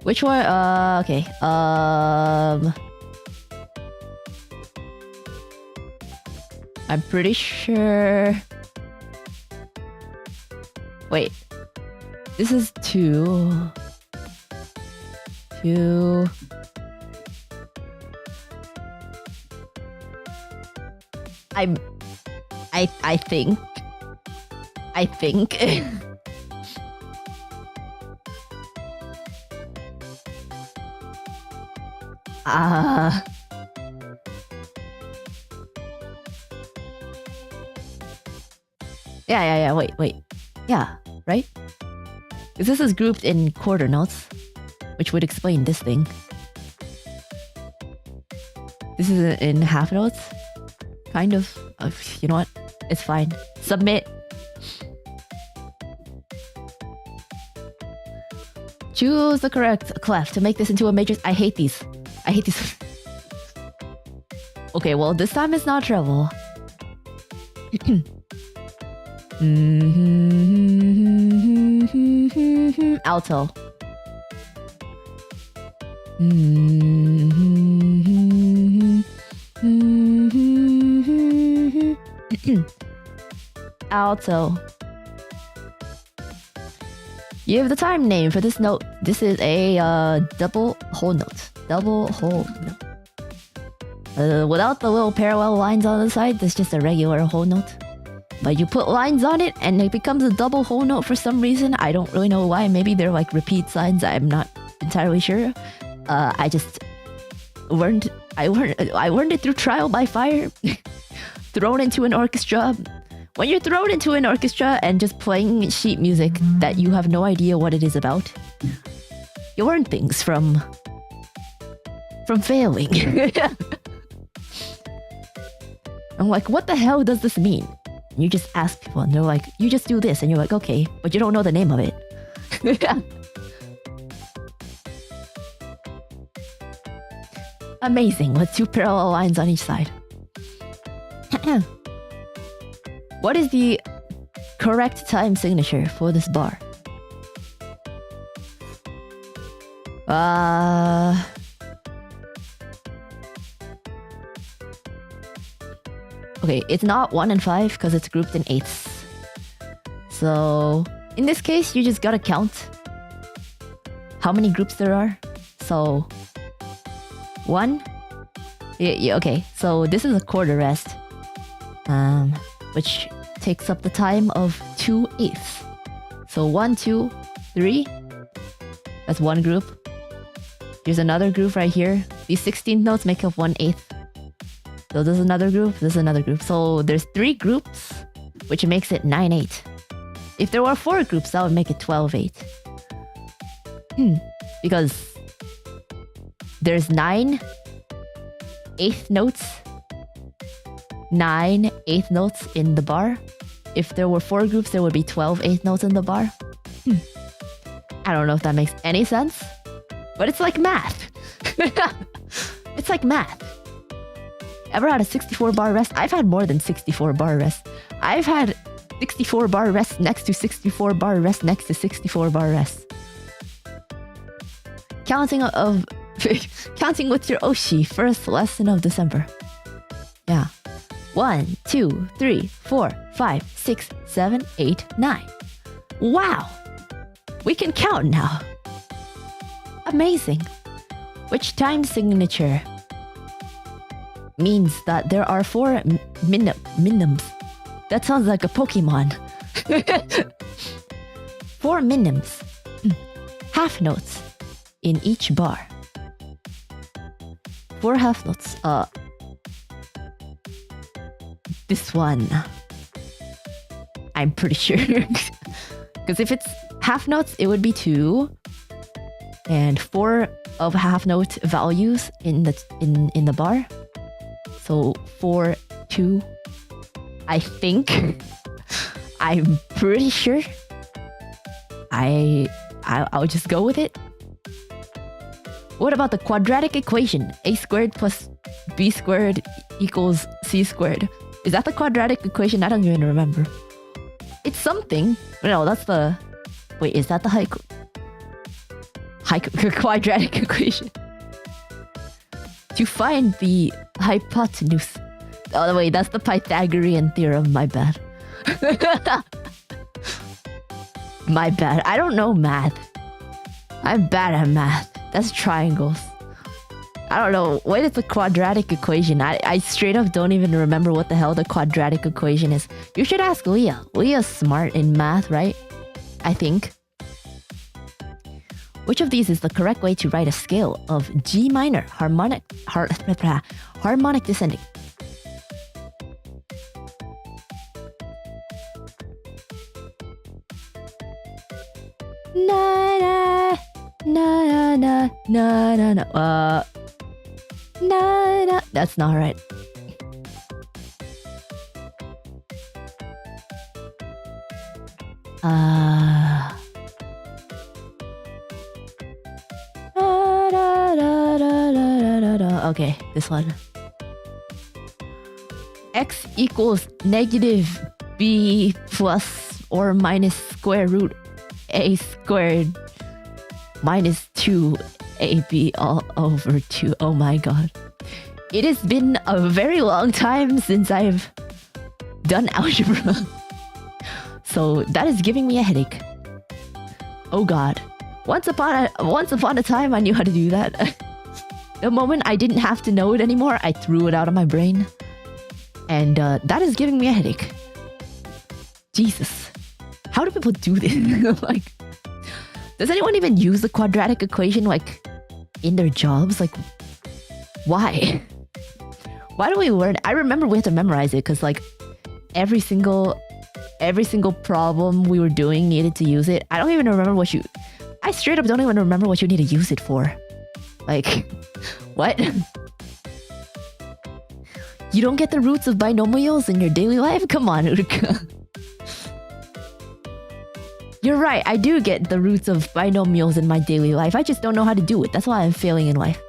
Which one? Okay. I'm pretty sure. Wait. This is 2. 2. I think. Yeah. Wait. Yeah, right? Because this is grouped in quarter notes, which would explain this thing. This is in half notes. Kind of. You know what? It's fine. Submit. Choose the correct clef to make this into a major. I hate these. Okay, well, this time it's not treble. Alto. Alto. Give the time name for this note. This is a double whole note. Double whole note. Without the little parallel lines on the side, that's just a regular whole note. But you put lines on it and it becomes a double whole note for some reason. I don't really know why. Maybe they're like repeat signs. I'm not entirely sure. I just learned it through trial by fire. Thrown into an orchestra. When you're thrown into an orchestra and just playing sheet music that you have no idea what it is about, you learn things from failing. I'm like, what the hell does this mean? And you just ask people and they're like, you just do this. And you're like, okay, but you don't know the name of it. Amazing, with 2 parallel lines on each side. What is the correct time signature for this bar? Okay, it's not 1 and 5 because it's grouped in 8ths. So in this case, you just gotta count how many groups there are. So 1. Yeah, okay, so this is a quarter rest, which takes up the time of 2/8. So 1, 2, 3. That's one group. Here's another group right here. These 16 notes make up 1/8. So there's another group, there's another group. So there's 3 groups, which makes it 9/8. If there were 4 groups, that would make it 12/8. Because there's 9 eighth notes. 9 eighth notes in the bar. If there were 4 groups, there would be 12 eighth notes in the bar. I don't know if that makes any sense, but it's like math. It's like math. Ever had a 64 bar rest? I've had more than 64 bar rests. I've had 64 bar rest next to 64 bar rest next to 64 bar rest. Counting with your Oshi, first lesson of December. Yeah. 1, 2, 3, 4, 5, 6, 7, 8, 9. Wow! We can count now. Amazing. Which time signature means that there are 4 minims. That sounds like a Pokemon. 4 minims. Half notes in each bar. 4 half notes. This one. I'm pretty sure. Because if it's half notes, it would be 2. And 4 of half note values in the bar. So 4, 2. I think. I'm pretty sure. I'll just go with it. What about the quadratic equation? A squared plus b squared equals c squared. Is that the quadratic equation? I don't even remember. It's something. No, that's the... Wait, is that the quadratic equation? To find the hypotenuse. Oh, wait, that's the Pythagorean theorem. My bad. My bad. I don't know math. I'm bad at math. That's triangles. I don't know. What is the quadratic equation? I straight up don't even remember what the hell the quadratic equation is. You should ask Leah. Leah's smart in math, right? I think. Which of these is the correct way to write a scale of G minor harmonic descending? Na na na na na na na. Na na. That's not right. Okay, this one. X equals negative b plus or minus square root a squared minus 2ab all over 2. Oh my god. It has been a very long time since I've done algebra. So that is giving me a headache. Oh god. Once upon a time I knew how to do that. The moment I didn't have to know it anymore, I threw it out of my brain. And that is giving me a headache. Jesus. How do people do this? Like, does anyone even use the quadratic equation like in their jobs? Like, why? Why do we learn? I remember we had to memorize it because like every single problem we were doing needed to use it. I don't even remember I straight up don't even remember what you need to use it for. Like, what? You don't get the roots of binomials in your daily life? Come on, Uruka. You're right, I do get the roots of binomials in my daily life. I just don't know how to do it. That's why I'm failing in life.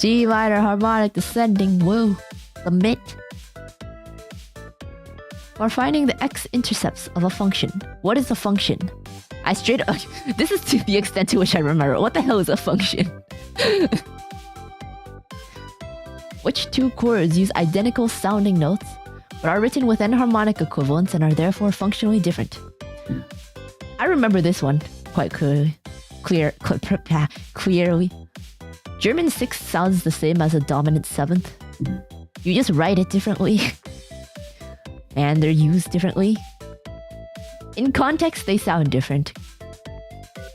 G minor harmonic descending. Whoa. Submit. For finding the x-intercepts of a function. What is a function? I straight up... This is to the extent to which I remember. What the hell is a function? Which 2 chords use identical sounding notes, but are written with enharmonic equivalents and are therefore functionally different? I remember this one quite clearly. Clearly. German 6th sounds the same as a dominant 7th. You just write it differently. And they're used differently. In context, they sound different.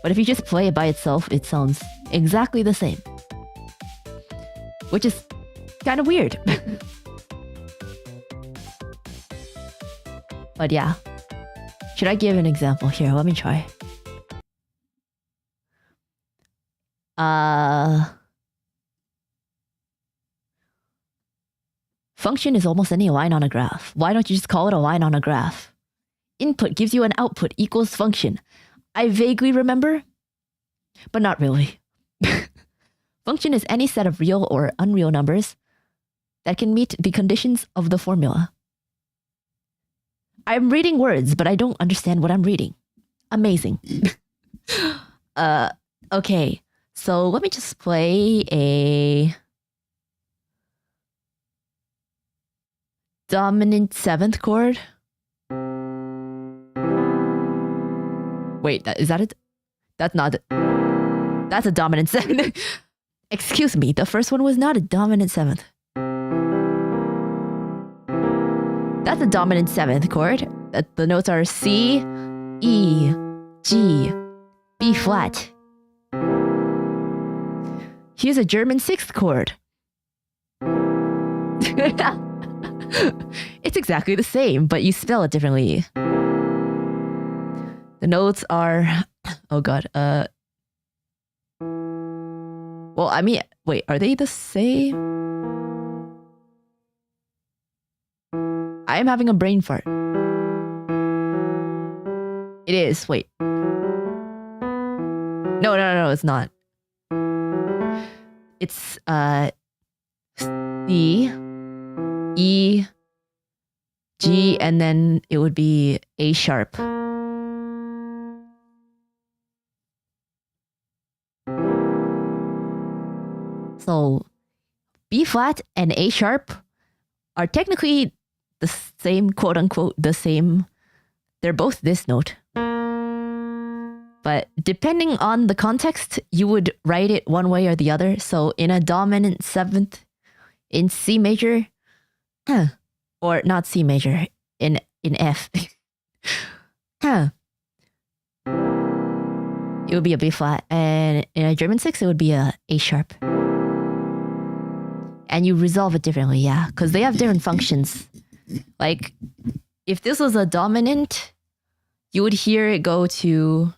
But if you just play it by itself, it sounds exactly the same. Which is kind of weird. But yeah. Should I give an example? Here, let me try. Function is almost any line on a graph. Why don't you just call it a line on a graph? Input gives you an output equals function. I vaguely remember, but not really. Function is any set of real or unreal numbers that can meet the conditions of the formula. I'm reading words, but I don't understand what I'm reading. Amazing. Okay, so let me just play a dominant 7th chord. Wait, is that it? That's not it. That's a dominant 7th. Excuse me, the first one was not a dominant 7th. That's a dominant 7th chord. The notes are C, E, G, B flat. Here's a German 6th chord. It's exactly the same, but you spell it differently. The notes are... Oh god. Well, I mean... Wait, are they the same? I am having a brain fart. It is. Wait. No, it's not. It's C, E, G, and then it would be A sharp. So B flat and A sharp are technically the same, quote unquote, the same. They're both this note. But depending on the context, you would write it one way or the other. So in a dominant 7th, in C major, or not C major, in F, it would be a B flat. And in a German 6, it would be a A sharp. And you resolve it differently, yeah, because they have different functions. Like, if this was a dominant, you would hear it go to...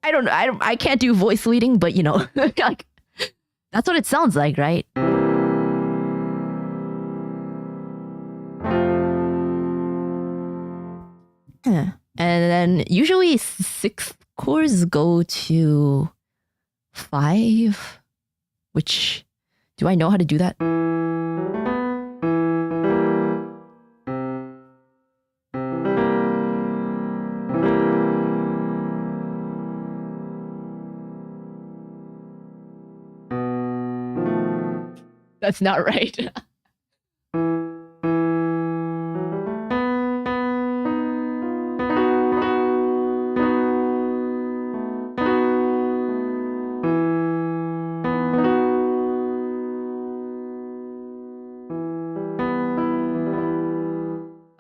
I can't do voice leading, but you know, like, that's what it sounds like, right? And then usually 6th chords go to 5, which, do I know how to do that? That's not right.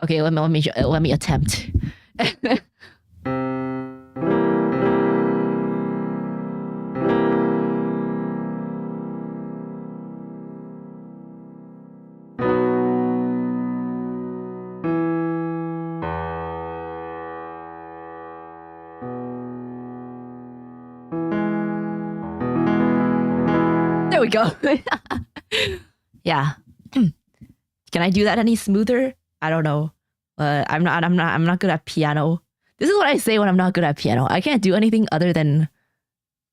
Okay, let me attempt. There we go. Yeah. Can I do that any smoother? I don't know. I'm not good at piano. This is what I say when I'm not good at piano. I can't do anything other than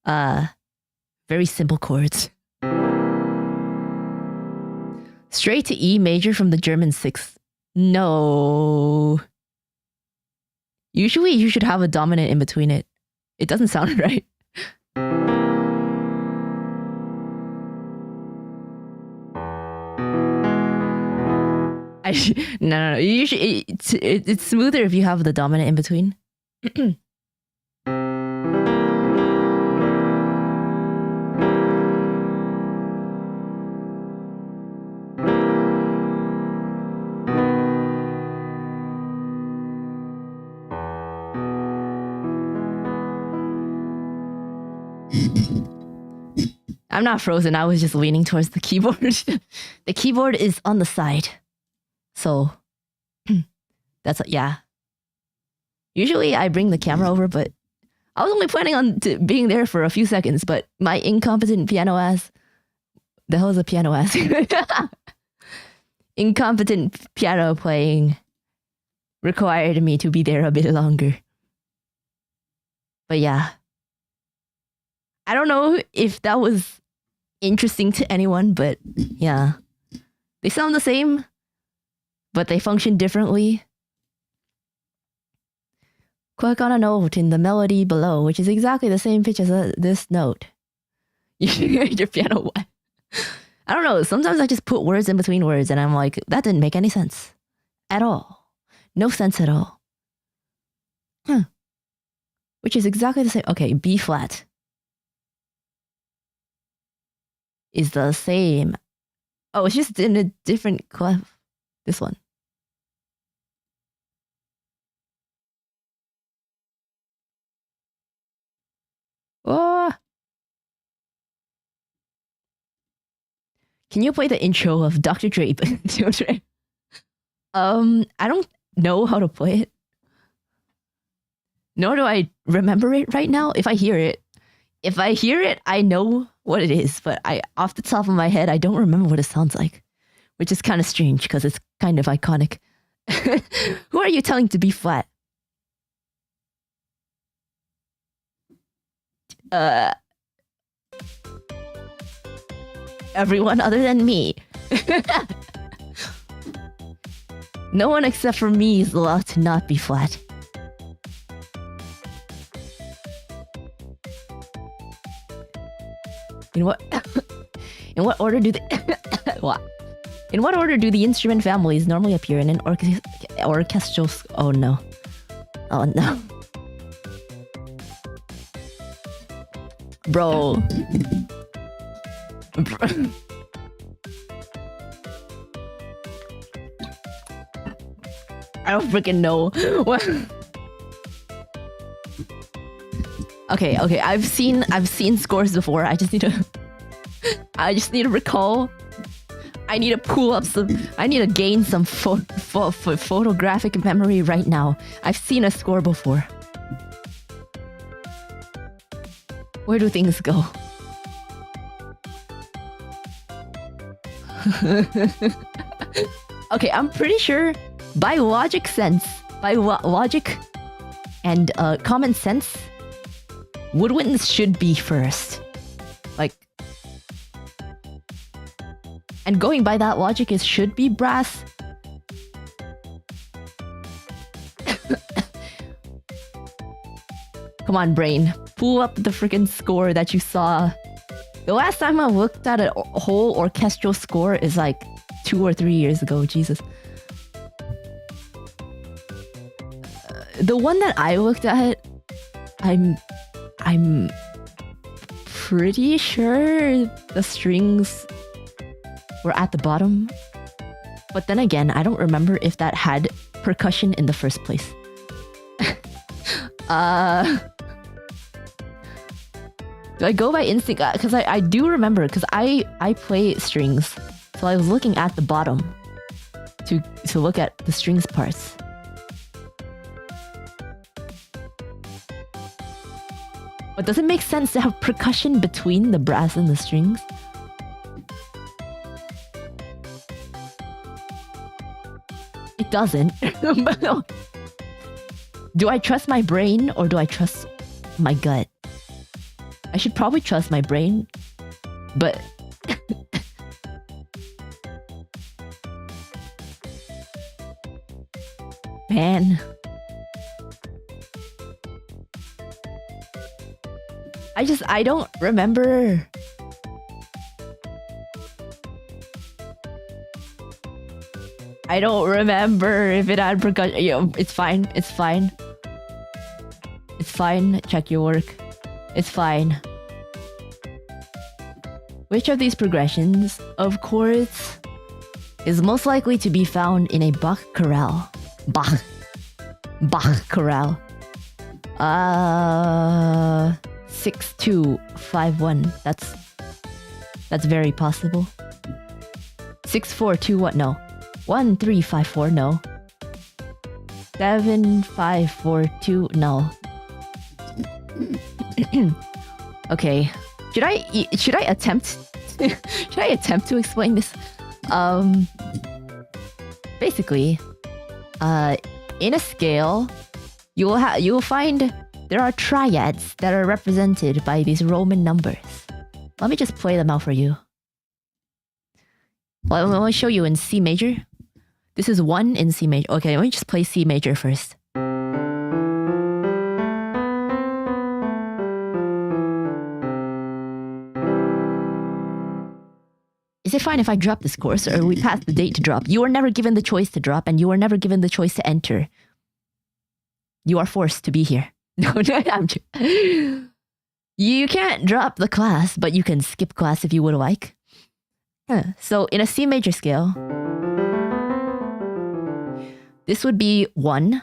very simple chords. Straight to E major from the German 6th. No. Usually you should have a dominant in between it. It doesn't sound right. No. Usually it's smoother if you have the dominant in between. I'm not frozen. I was just leaning towards the keyboard. The keyboard is on the side. So that's, yeah. Usually I bring the camera over, but I was only planning on being there for a few seconds, but my incompetent piano ass, the hell is a piano ass? Incompetent piano playing required me to be there a bit longer. But yeah. I don't know if that was interesting to anyone, but yeah. They sound the same, but they function differently. Click on a note in the melody below, which is exactly the same pitch as this note. Your piano what? I don't know. Sometimes I just put words in between words and I'm like, that didn't make any sense. At all. No sense at all. Huh. Which is exactly the same. Okay, B flat is the same. Oh, it's just in a different clef. This one. Oh. Can you play the intro of Dr. Dre? I don't know how to play it. Nor do I remember it right now. If I hear it, I know what it is, but off the top of my head, I don't remember what it sounds like, which is kind of strange because it's kind of iconic. Who are you telling to be flat? Everyone other than me. No one except for me is allowed to not be flat. In what order do what? In what order do the instrument families normally appear in an orchestral? Oh no! Oh no! Bro. I don't freaking know. What? Okay. I've seen scores before. I just need to recall. I need to pull up some. I need to gain some photographic memory right now. I've seen a score before. Where do things go? Okay, I'm pretty sure by logic and common sense, woodwinds should be first. Like, and going by that logic, it should be brass. Come on, brain. Pull up the freaking score that you saw. The last time I looked at a whole orchestral score is like 2 or 3 years ago. Jesus. The one that I looked at, I'm pretty sure the strings were at the bottom. But then again, I don't remember if that had percussion in the first place. Do I go by instinct? Because I do remember, because I play strings. So I was looking at the bottom to look at the strings parts. But does it make sense to have percussion between the brass and the strings? It doesn't. Do I trust my brain or do I trust my gut? I should probably trust my brain, but man, I don't remember. I don't remember if it had percussion. Yo, it's fine. It's fine. It's fine. Check your work. It's fine. Which of these progressions of chords is most likely to be found in a Bach chorale? Bach chorale. 6251. That's That's very possible. 6, 4, 2, 1, no. 1, 3, 5, 4, no. 7, 5, 4, 2, no. Okay. Should I attempt to explain this? Basically, in a scale, you'll find there are triads that are represented by these Roman numbers. Let me just play them out for you. Well, I want to show you in C major. This is 1 in C major. Okay, let me just play C major first. Is it fine if I drop this course, or we pass the date to drop? You were never given the choice to drop, and you were never given the choice to enter. You are forced to be here. No, I'm You can't drop the class, but you can skip class if you would like. So in a C major scale, this would be 1,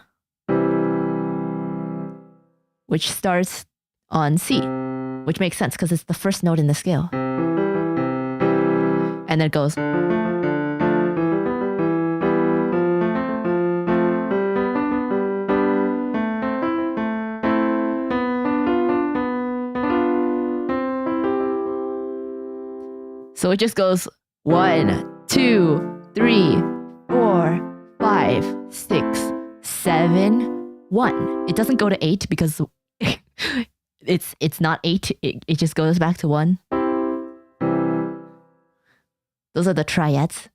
which starts on C, which makes sense because it's the first note in the scale. And then it goes. So it just goes 1, 2, 3, 4, 5, 6, 7, 1. It doesn't go to 8 because it's not 8. It just goes back to 1. Those are the triads.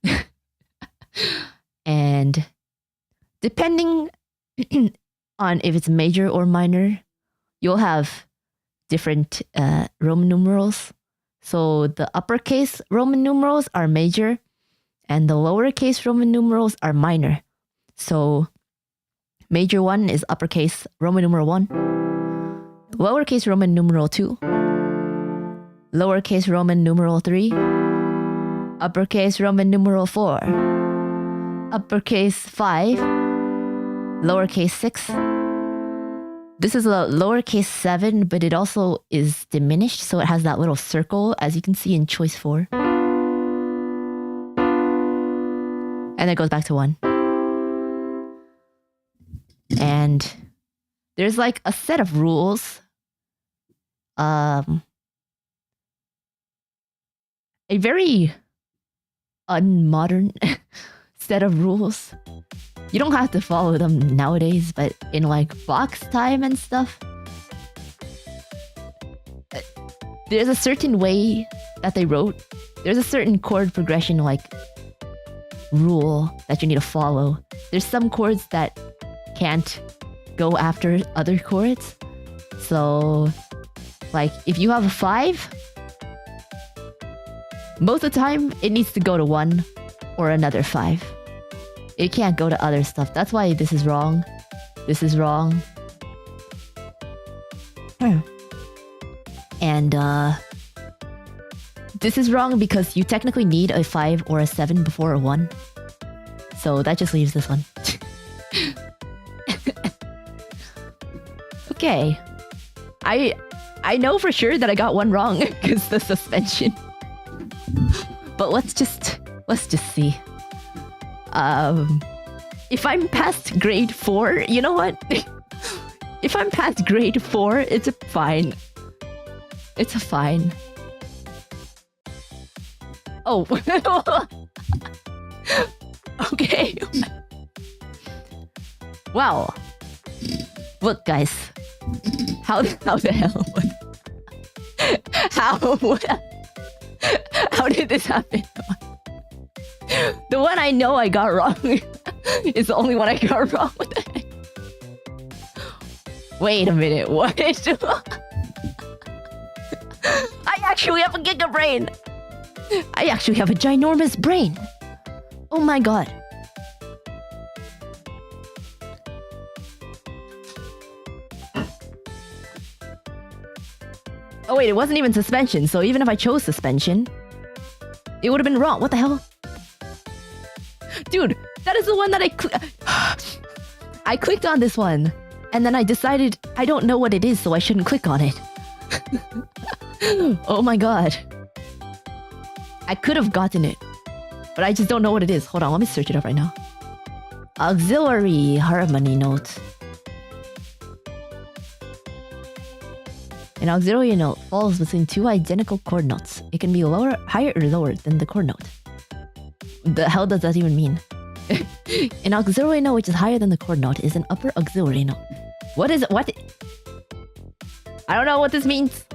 And depending on if it's major or minor, you'll have different Roman numerals. So the uppercase Roman numerals are major and the lowercase Roman numerals are minor. So major 1 is uppercase Roman numeral 1, lowercase Roman numeral 2, lowercase Roman numeral 3, uppercase Roman numeral 4, uppercase 5, lowercase 6. This is a lowercase 7, but it also is diminished, so it has that little circle, as you can see in choice 4. And it goes back to 1. And there's like a set of rules. A very unmodern set of rules. You don't have to follow them nowadays, but in like Bach's time and stuff, there's a certain way that they wrote. There's a certain chord progression like rule that you need to follow. There's some chords that can't go after other chords. So like if you have a 5, most of the time it needs to go to 1 or another 5. It can't go to other stuff. That's why this is wrong. This is wrong. And this is wrong because you technically need a 5 or a 7 before a 1. So that just leaves this one. Okay. I know for sure that I got one wrong because the suspension. But let's just see. If I'm past grade 4, you know what? If I'm past grade 4, it's a fine. It's a fine. Oh. Okay. Wow. Look, guys. How the hell? How did this happen? The one I know I got wrong is the only one I got wrong. What the heck? Wait a minute, what? I actually have a giga brain! I actually have a ginormous brain! Oh my god. Oh wait, it wasn't even suspension, so even if I chose suspension, it would have been wrong. What the hell? Dude, that is the one that I clicked on this one, and then I decided I don't know what it is, so I shouldn't click on it. Oh my god. I could have gotten it, but I just don't know what it is. Hold on, let me search it up right now. Auxiliary harmony note. An auxiliary note falls between two identical chord notes. It can be lower, higher, or lower than the chord note. The hell does that even mean? An auxiliary note which is higher than the chord note is an upper auxiliary note. What is it? What? I don't know what this means.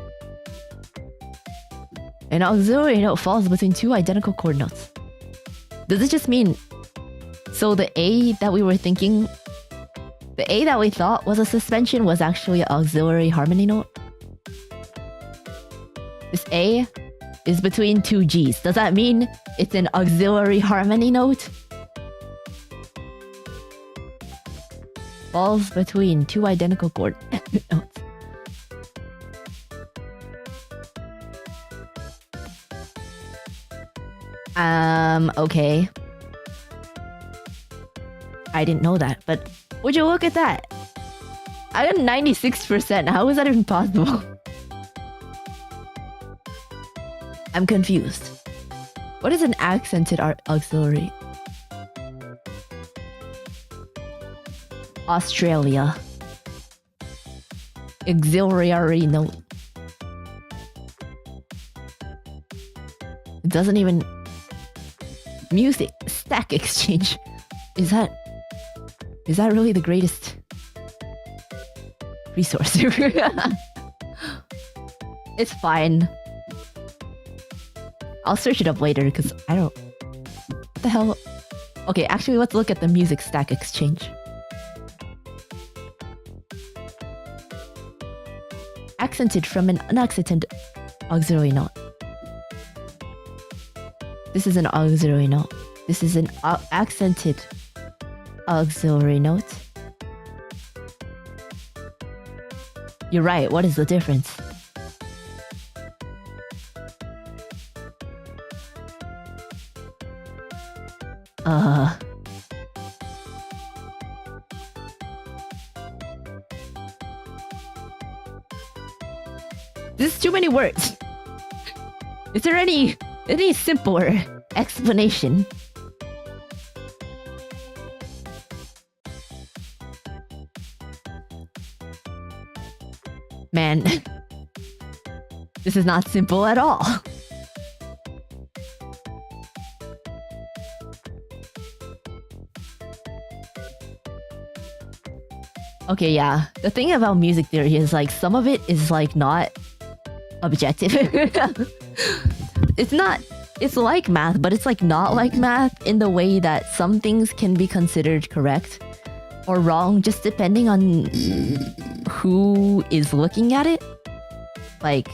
An auxiliary note falls between two identical chord notes. Does it just mean... So the A that we were thinking... The A that we thought was a suspension was actually an auxiliary harmony note? This A is between two G's. Does that mean it's an auxiliary harmony note? Falls between two identical chord notes. Okay. I didn't know that, but would you look at that? I got 96%. How is that even possible? I'm confused. What is an accented auxiliary? Australia. Auxiliary note. It doesn't even... Music stack exchange. Is that really the greatest resource? It's fine. I'll search it up later because I don't... What the hell? Okay, actually, let's look at the music stack exchange. Accented from an unaccented auxiliary note. This is an auxiliary note. This is an accented auxiliary note. You're right, what is the difference? This is too many words. Is there any simpler explanation? Man, this is not simple at all. Okay, yeah. The thing about music theory is like some of it is like not objective. It's like math, but it's like not like math in the way that some things can be considered correct or wrong just depending on who is looking at it. Like,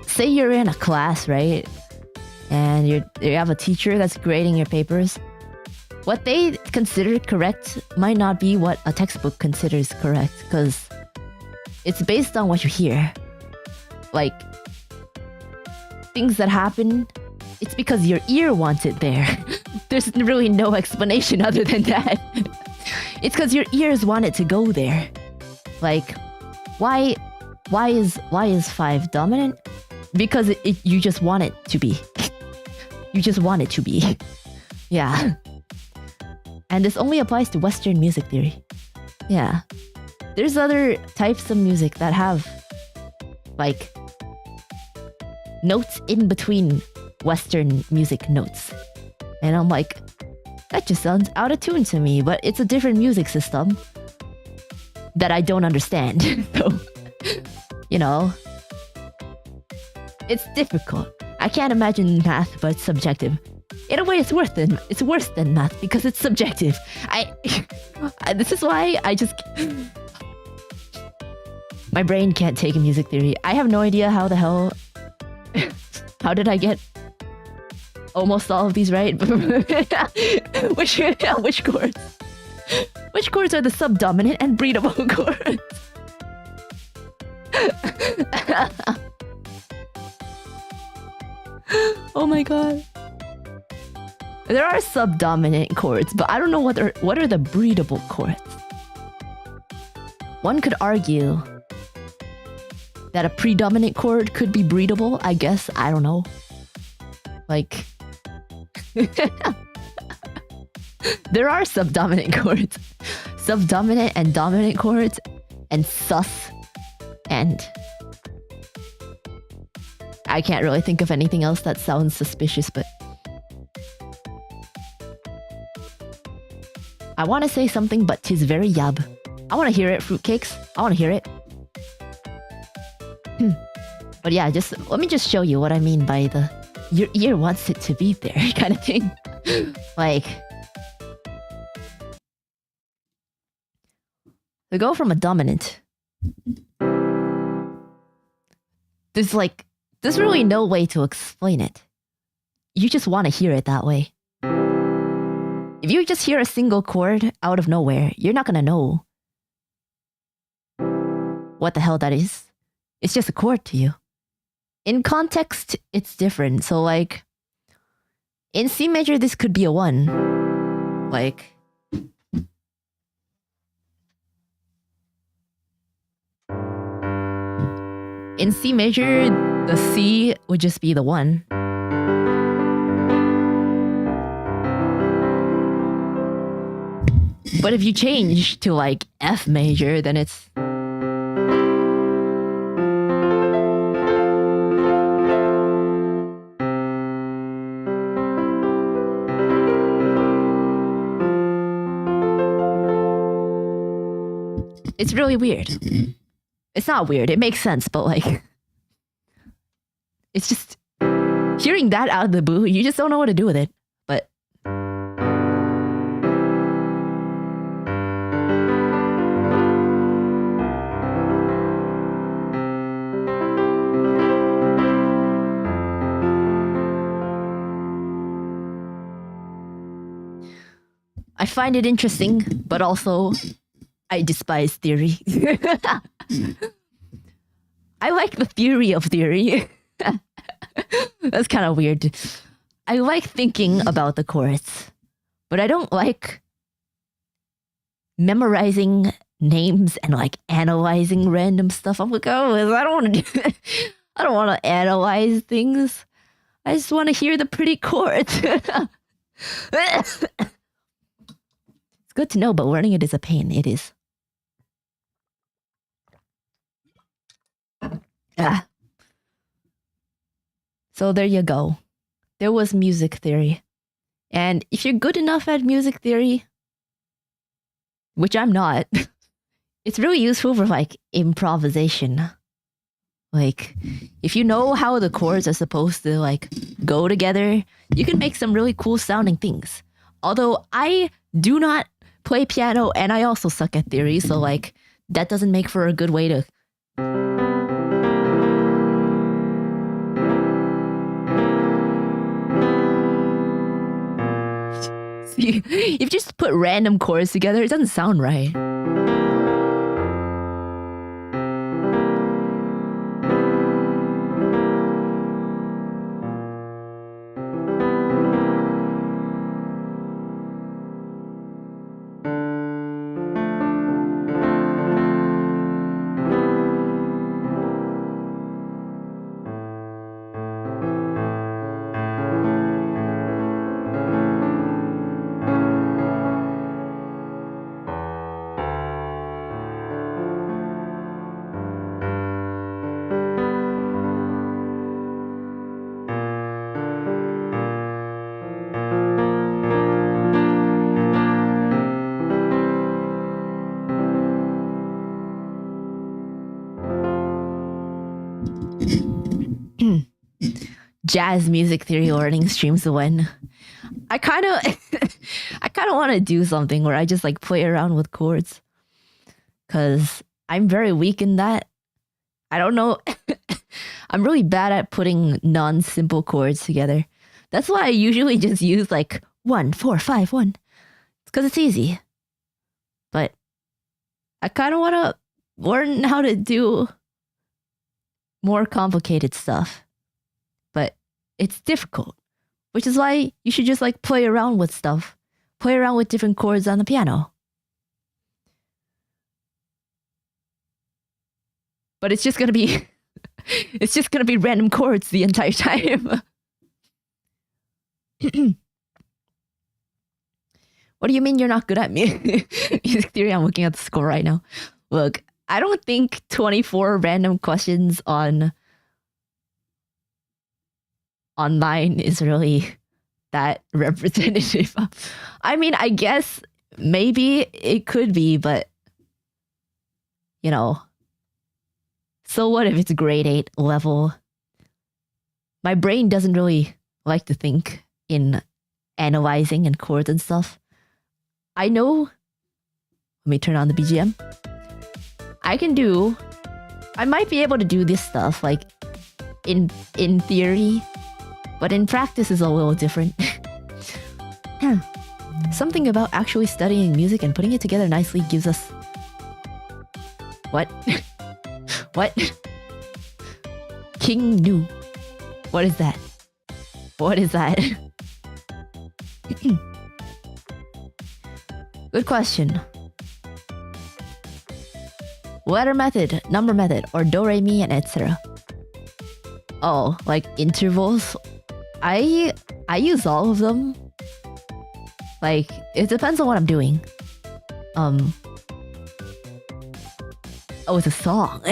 say you're in a class, right? And you have a teacher that's grading your papers. What they consider correct might not be what a textbook considers correct, because it's based on what you hear. Like, things that happen, it's because your ear wants it there. There's really no explanation other than that. It's because your ears want it to go there. Like, why is 5 dominant? Because you just want it to be. You just want it to be. Yeah. And this only applies to Western music theory. Yeah. There's other types of music that have, like, notes in between Western music notes. And I'm like, that just sounds out of tune to me, but it's a different music system that I don't understand. So, you know, it's difficult. I can't imagine math, but it's subjective. In a way, it's worse than math because it's subjective. This is why I just... My brain can't take music theory. I have no idea how the hell... How did I get almost all of these right? Which chords? Which chords are the subdominant and breathable chords? Oh my god. There are subdominant chords, but I don't know what are the breathable chords. One could argue that a predominant chord could be breathable, I guess. I don't know. Like, there are subdominant chords, subdominant and dominant chords, and sus, and I can't really think of anything else that sounds suspicious, but I want to say something, but 'tis very yab. I want to hear it, fruitcakes. I want to hear it. But yeah, let me just show you what I mean by the your ear wants it to be there kind of thing. Like, to go from a dominant, there's really no way to explain it. You just want to hear it that way. If you just hear a single chord out of nowhere, you're not gonna know what the hell that is. It's just a chord to you. In context, it's different. So like, in C major, this could be a 1. Like, in C major, the C would just be the 1. But if you change to like F major, then it's... It's really weird. It's not weird, it makes sense, but like... It's just... Hearing that out of the blue, you just don't know what to do with it. But... I find it interesting, but also I despise theory. I like the theory of theory. That's kind of weird. I like thinking about the chords, but I don't like memorizing names and like analyzing random stuff. I'm like, oh, I don't want to do that. I don't want to analyze things. I just want to hear the pretty chords. It's good to know, but learning it is a pain. It is. So there you go. There was music theory. And if you're good enough at music theory, which I'm not, it's really useful for like improvisation. Like, if you know how the chords are supposed to like go together, you can make some really cool sounding things. Although I do not play piano and I also suck at theory, so like that doesn't make for a good way to... See, if you just put random chords together, it doesn't sound right. Jazz music theory learning streams when I kind of want to do something where I just like play around with chords, because I'm very weak in that. I don't know. I'm really bad at putting non-simple chords together. That's why I usually just use like 1, 4, 5, 1. It's because it's easy. But I kind of want to learn how to do more complicated stuff. But it's difficult, which is why you should just like play around with stuff. Play around with different chords on the piano. But it's just gonna be random chords the entire time. What do you mean you're not good at music theory? I'm looking at the score right now. Look, I don't think 24 random questions online is really that representative. I mean, I guess maybe it could be, but you know, so what if it's grade 8 level? My brain doesn't really like to think in analyzing and chords and stuff. I know, let me turn on the BGM. I might be able to do this stuff like in theory, but in practice is a little different. Something about actually studying music and putting it together nicely gives us... What? What? King Nu. What is that? What is that? Good question. Letter method, number method, or do, re, mi, and etc. Oh, like intervals? I use all of them. Like, it depends on what I'm doing. Oh, it's a song.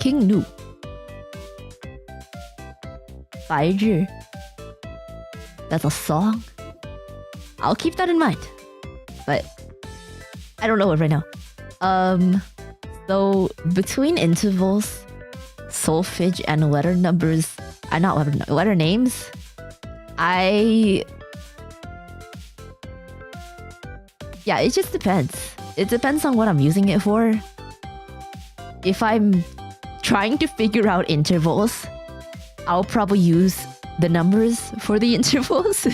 King Nu. 白日. That's a song? I'll keep that in mind. But I don't know it right now. So between intervals, solfege, and letter numbers, not letter names, yeah, it just depends. It depends on what I'm using it for. If I'm trying to figure out intervals, I'll probably use the numbers for the intervals.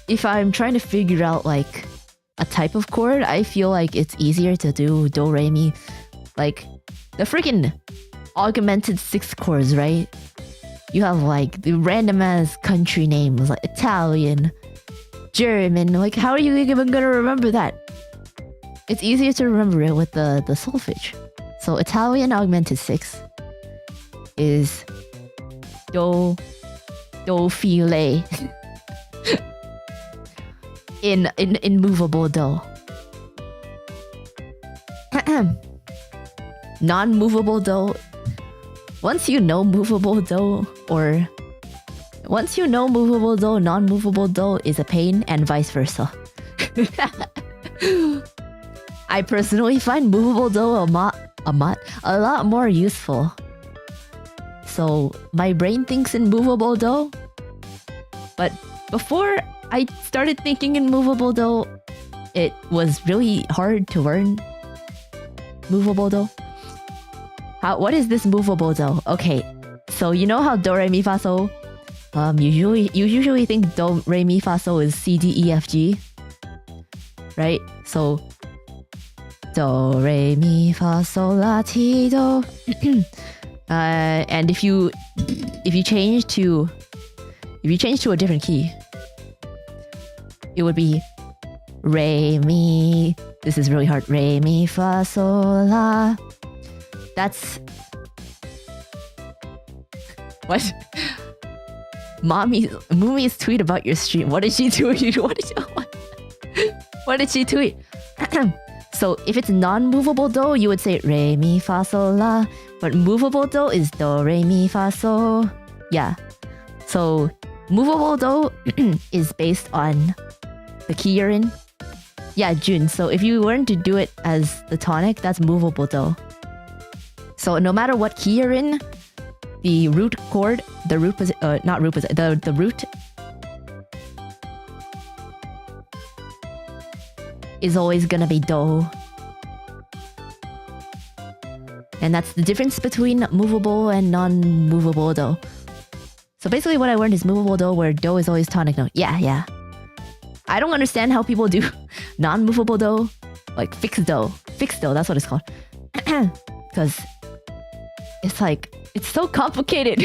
If I'm trying to figure out like a type of chord, I feel like it's easier to do do, re, mi. Like the freaking augmented 6 chords, right? You have like the random ass country names like Italian, German. Like how are you even gonna remember that? It's easier to remember it with the solfege. So Italian augmented 6 is do fi le. in movable do. Non-movable do. Once you know movable do, non-movable do is a pain, and vice versa. I personally find movable do a lot more useful. So my brain thinks in movable do, but before I started thinking in movable do, it was really hard to learn movable do. What is this movable do? Okay, so you know how do, re, mi, fa, sol? You usually think do, re, mi, fa, sol is C, D, E, F, G, right? So do, re, mi, fa, sol, la, ti, do. And if you change to a different key, it would be re, mi. This is really hard. Re, mi, fa, sol, la. That's... What? Mumi's tweet about your stream. What did she tweet? What did she tweet? So if it's non-movable do, you would say re, mi, fa, sol, la. But movable do is do, re, mi, fa, sol. Yeah. So movable do is based on the key you're in. Yeah, Jun. So if you learn to do it as the tonic, that's movable do. So no matter what key you're in, the root chord, the root is always gonna be do. And that's the difference between movable and non-movable do. So basically what I learned is movable do, where do is always tonic note. Yeah. I don't understand how people do non-movable do, like fixed do. Fixed do, that's what it's called. Because it's like, it's so complicated.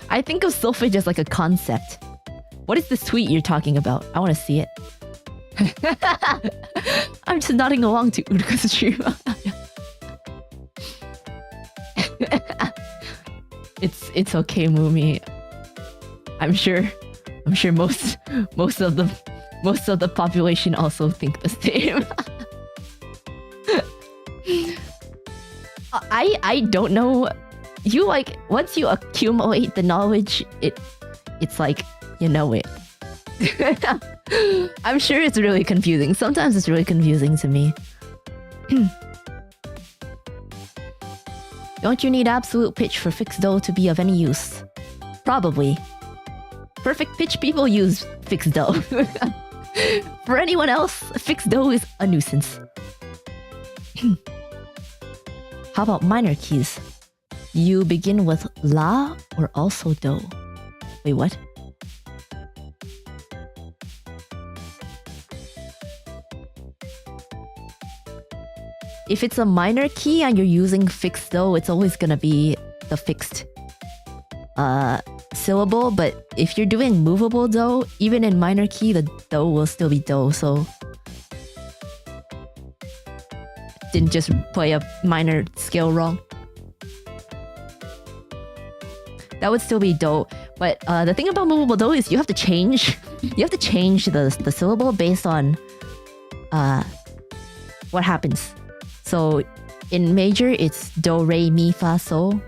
I think of solfege as like a concept. What is this tweet you're talking about? I want to see it. I'm just nodding along to Uruka's stream. It's okay, Mumi. I'm sure most of the population also think the same. I don't know. You like once you accumulate the knowledge, it's like you know it. I'm sure it's really confusing. Sometimes it's really confusing to me. Don't you need absolute pitch for fixed do to be of any use? Probably. Perfect pitch people use fixed do. For anyone else, fixed do is a nuisance. How about minor keys? You begin with la or also do? Wait, what? If it's a minor key and you're using fixed do, it's always gonna be the fixed syllable. But if you're doing movable do, even in minor key, the do will still be do. So didn't just play a minor scale wrong. That would still be do. But the thing about movable do is you have to change. You have to change the syllable based on what happens. So in major, it's do, re, mi, fa, sol.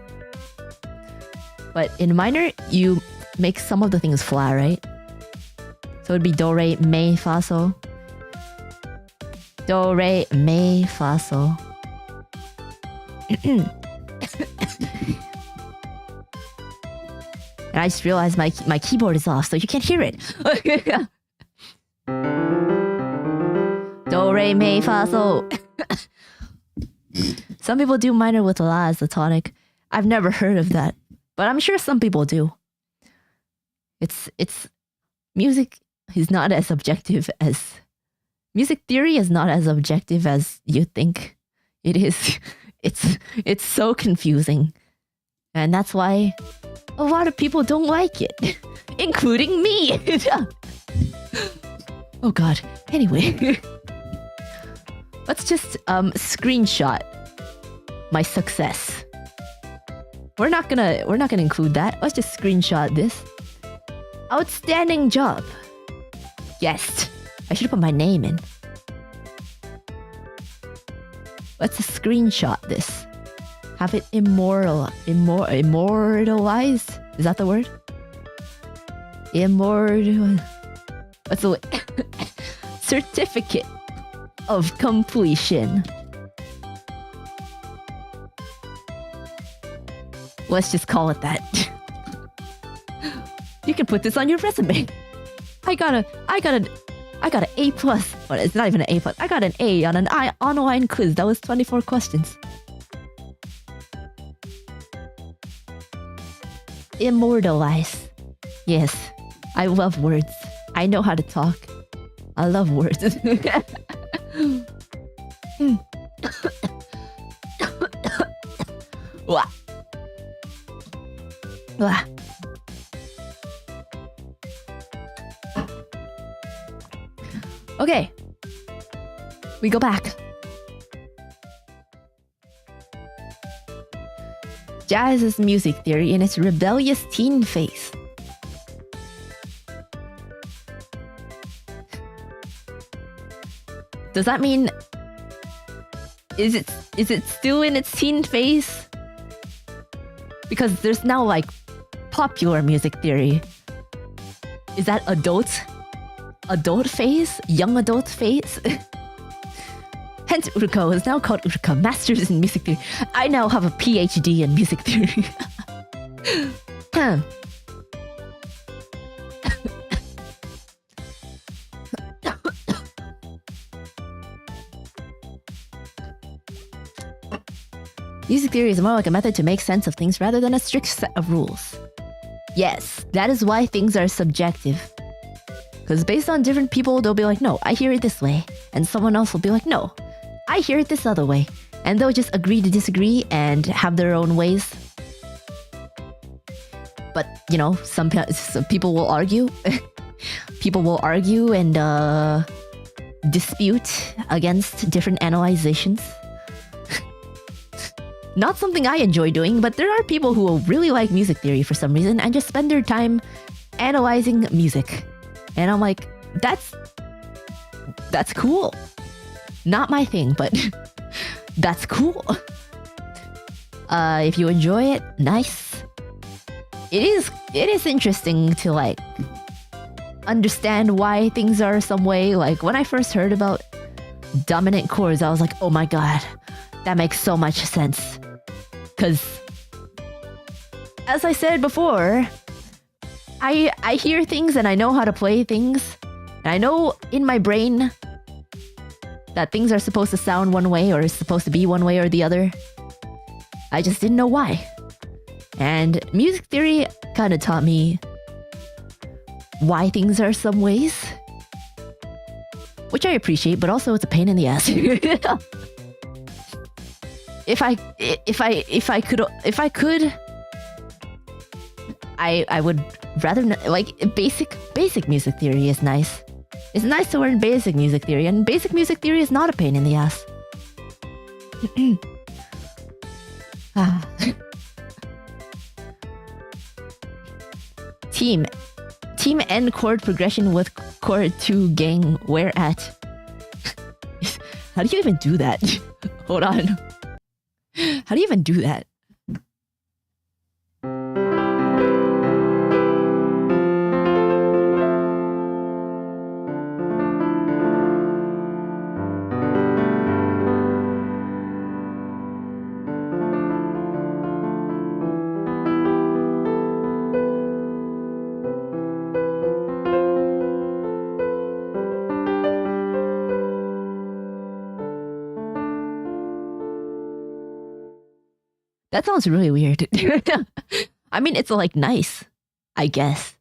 But in minor, you make some of the things flat, right? So it'd be do, re, mi, fa, sol. Do, re, mi, fa, sol. And I just realized my keyboard is off, so you can't hear it. Do, re, mi, fa, sol. Some people do minor with la as the tonic. I've never heard of that, but I'm sure some people do. It's music is not as objective as music theory is not as objective as you think it is. It's so confusing, and that's why a lot of people don't like it, including me. Oh God. Anyway. Let's just screenshot my success. We're not gonna include that. Let's just screenshot this. Outstanding job. Yes. I should have put my name in. Let's screenshot this. Have it immortalized? Is that the word? What's the word? Certificate of completion. Let's just call it that. You can put this on your resume. I got an A+. Well, it's not even an A+. I got an A on an online quiz that was 24 questions. Immortalize. Yes, I love words. I know how to talk. I love words. Wah. Wah. Okay, we go back. Jazz is music theory in its rebellious teen phase. Does that mean is it still in its teen phase? Because there's now like popular music theory. Is that adult phase? Young adult phase? Hence Uruka is now called Uruka, Masters in Music Theory. I now have a PhD in music theory. Music theory is more like a method to make sense of things rather than a strict set of rules. Yes, that is why things are subjective. Because based on different people, they'll be like, no, I hear it this way. And someone else will be like, no, I hear it this other way. And they'll just agree to disagree and have their own ways. But, you know, some people will argue. People will argue and dispute against different analyzations. Not something I enjoy doing, but there are people who really like music theory for some reason and just spend their time analyzing music. And I'm like, that's cool. Not my thing, but that's cool. If you enjoy it, nice. It is interesting to like understand why things are some way. Like when I first heard about dominant chords, I was like, oh my god, that makes so much sense. Because as I said before, I hear things and I know how to play things. And I know in my brain that things are supposed to sound one way or is supposed to be one way or the other. I just didn't know why. And music theory kind of taught me why things are some ways. Which I appreciate, but also it's a pain in the ass. If I could, I would rather like basic music theory is nice. It's nice to learn basic music theory, and basic music theory is not a pain in the ass. Team end chord progression with chord 2 gang where at? How do you even do that? Hold on. How do you even do that? That sounds really weird. I mean, it's like nice, I guess.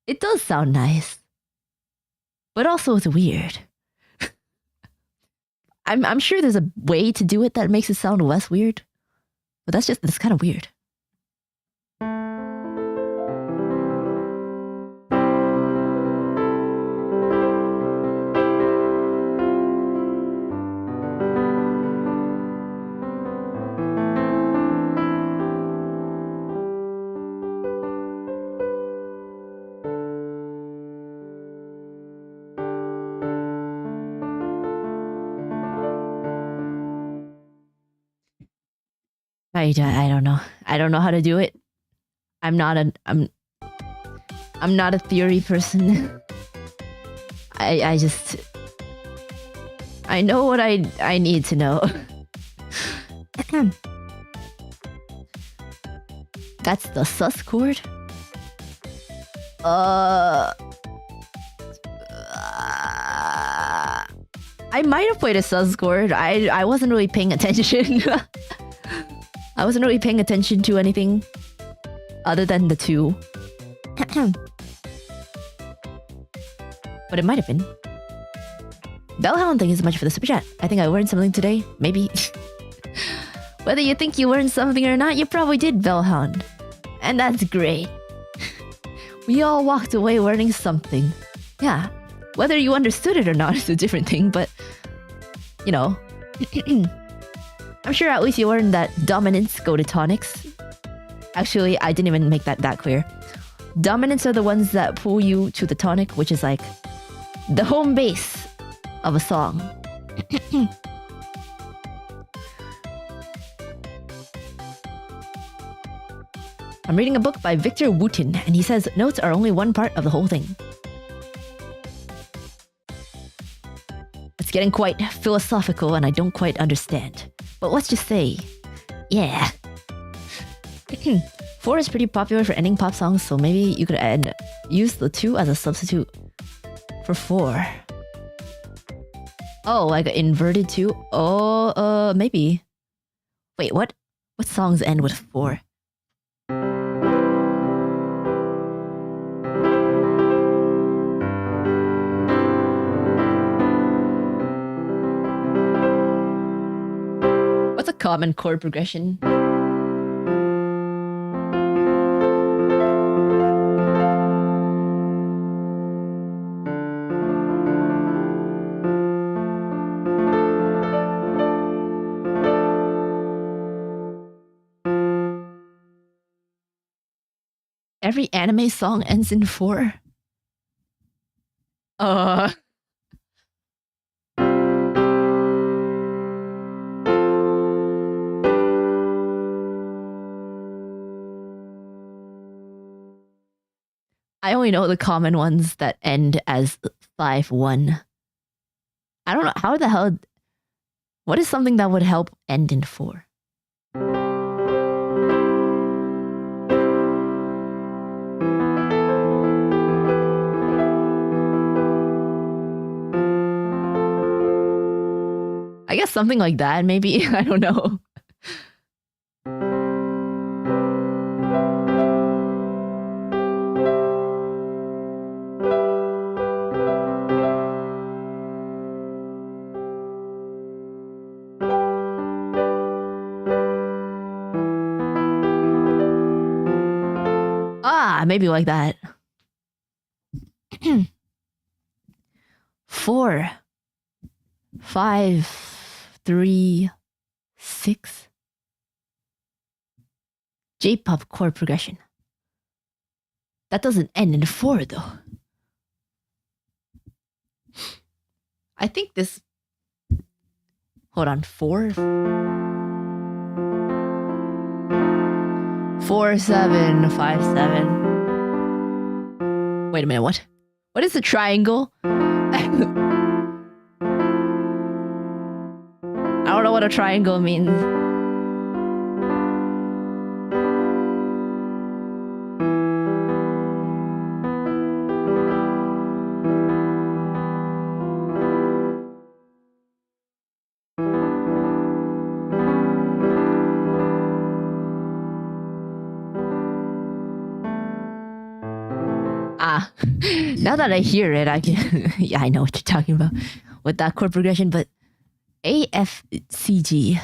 It does sound nice. But also it's weird. I'm sure there's a way to do it that makes it sound less weird. But that's kind of weird. I don't know. I don't know how to do it. I'm not a theory person. I know what I need to know. That's the sus chord. I might have played a sus chord. I wasn't really paying attention. I wasn't really paying attention to anything other than the 2. But it might have been. Bellhound, thank you so much for the super chat. I think I learned something today. Maybe. Whether you think you learned something or not, you probably did, Bellhound. And that's great. We all walked away learning something. Yeah. Whether you understood it or not is a different thing, but... You know. I'm sure at least you learned that dominants go to tonics. Actually, I didn't even make that clear. Dominants are the ones that pull you to the tonic, which is like the home base of a song. I'm reading a book by Victor Wooten, and he says notes are only one part of the whole thing. It's getting quite philosophical, and I don't quite understand. But let's just say, yeah. 4 is pretty popular for ending pop songs, so maybe you could use the 2 as a substitute for 4. Oh, like an inverted 2? Oh, maybe. Wait, what? What songs end with 4? What's a common chord progression? Every anime song ends in 4? I only know the common ones that end as 5-1. I don't know how the hell. What is something that would help end in 4? I guess something like that, maybe. I don't know. Maybe like that. 4, 5, 3, 6. J-pop chord progression. That doesn't end in 4 though. I think this. Hold on, 4. 4, 7, 5, 7. Wait a minute, what? What is the triangle? I don't know what a triangle means. Now that I hear it, I can. Yeah, I know what you're talking about with that chord progression, but A, F, C, G.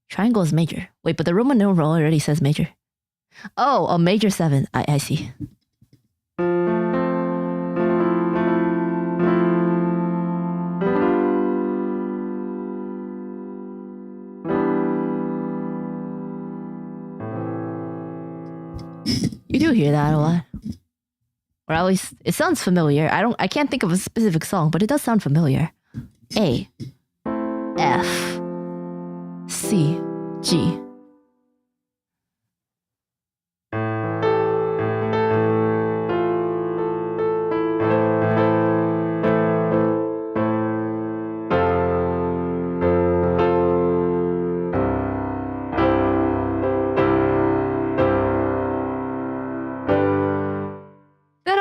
Triangle is major. Wait, but the Roman numeral already says major. Oh, a major 7. I see. You do hear that a lot. Or at least it sounds familiar. I can't think of a specific song, but it does sound familiar. A, F, C, G.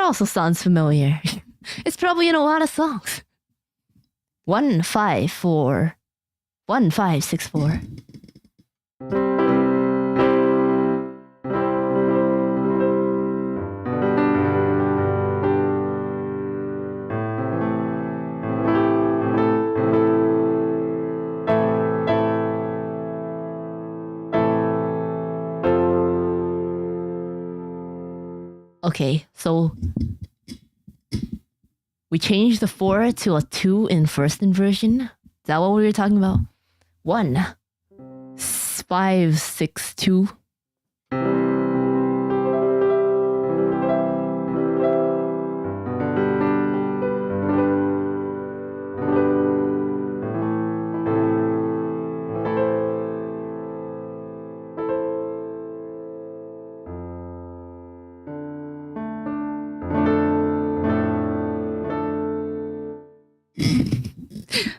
Also sounds familiar. It's probably in a lot of songs. 1, 5, 4. 1, 5, 6, 4. Okay, so we changed the 4 to a 2 in first inversion. Is that what we were talking about? 1, 5, 6, 2.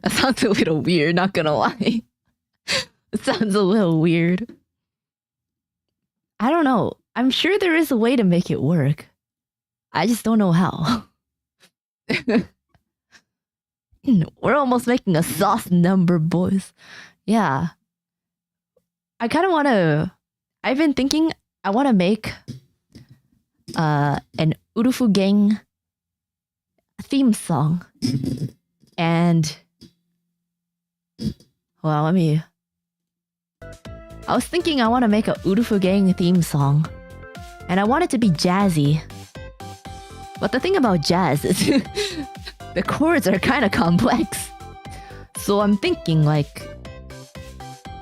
That sounds a little weird, not gonna lie. It sounds a little weird. I don't know. I'm sure there is a way to make it work. I just don't know how. We're almost making a sauce number, boys. Yeah. I kind of want to... I've been thinking I want to make an Urufu Gang theme song. And... Well, let me... I was thinking I want to make a Urufu Gang theme song. And I want it to be jazzy. But the thing about jazz is... the chords are kind of complex. So I'm thinking, like...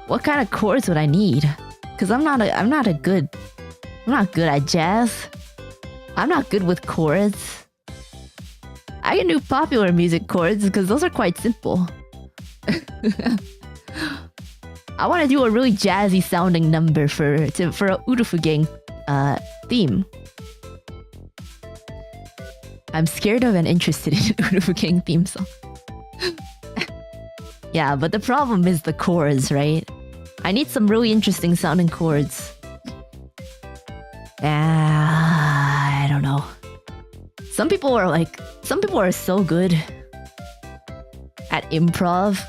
what kind of chords would I need? Cause I'm not good at jazz. I'm not good with chords. I can do popular music chords because those are quite simple. I want to do a really jazzy sounding number for a Urufu Gang theme. I'm scared of and interested in Urufu Gang theme song. Yeah, but the problem is the chords, right? I need some really interesting sounding chords. I don't know. Some people are so good at improv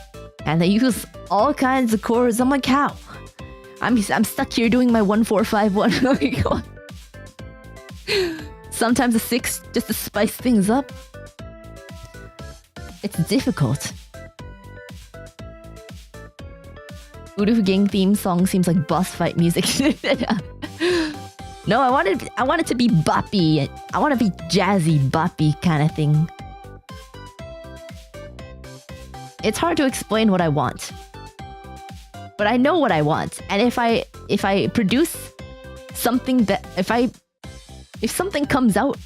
and they use all kinds of chords. I'm like, how? I'm stuck here doing my 1-4-5-1. Sometimes a 6 just to spice things up. It's difficult. Urufu Gang theme song seems like boss fight music. No, I want it to be boppy. I want to be jazzy, boppy kind of thing. It's hard to explain what I want. But I know what I want. And if I produce something that if something comes out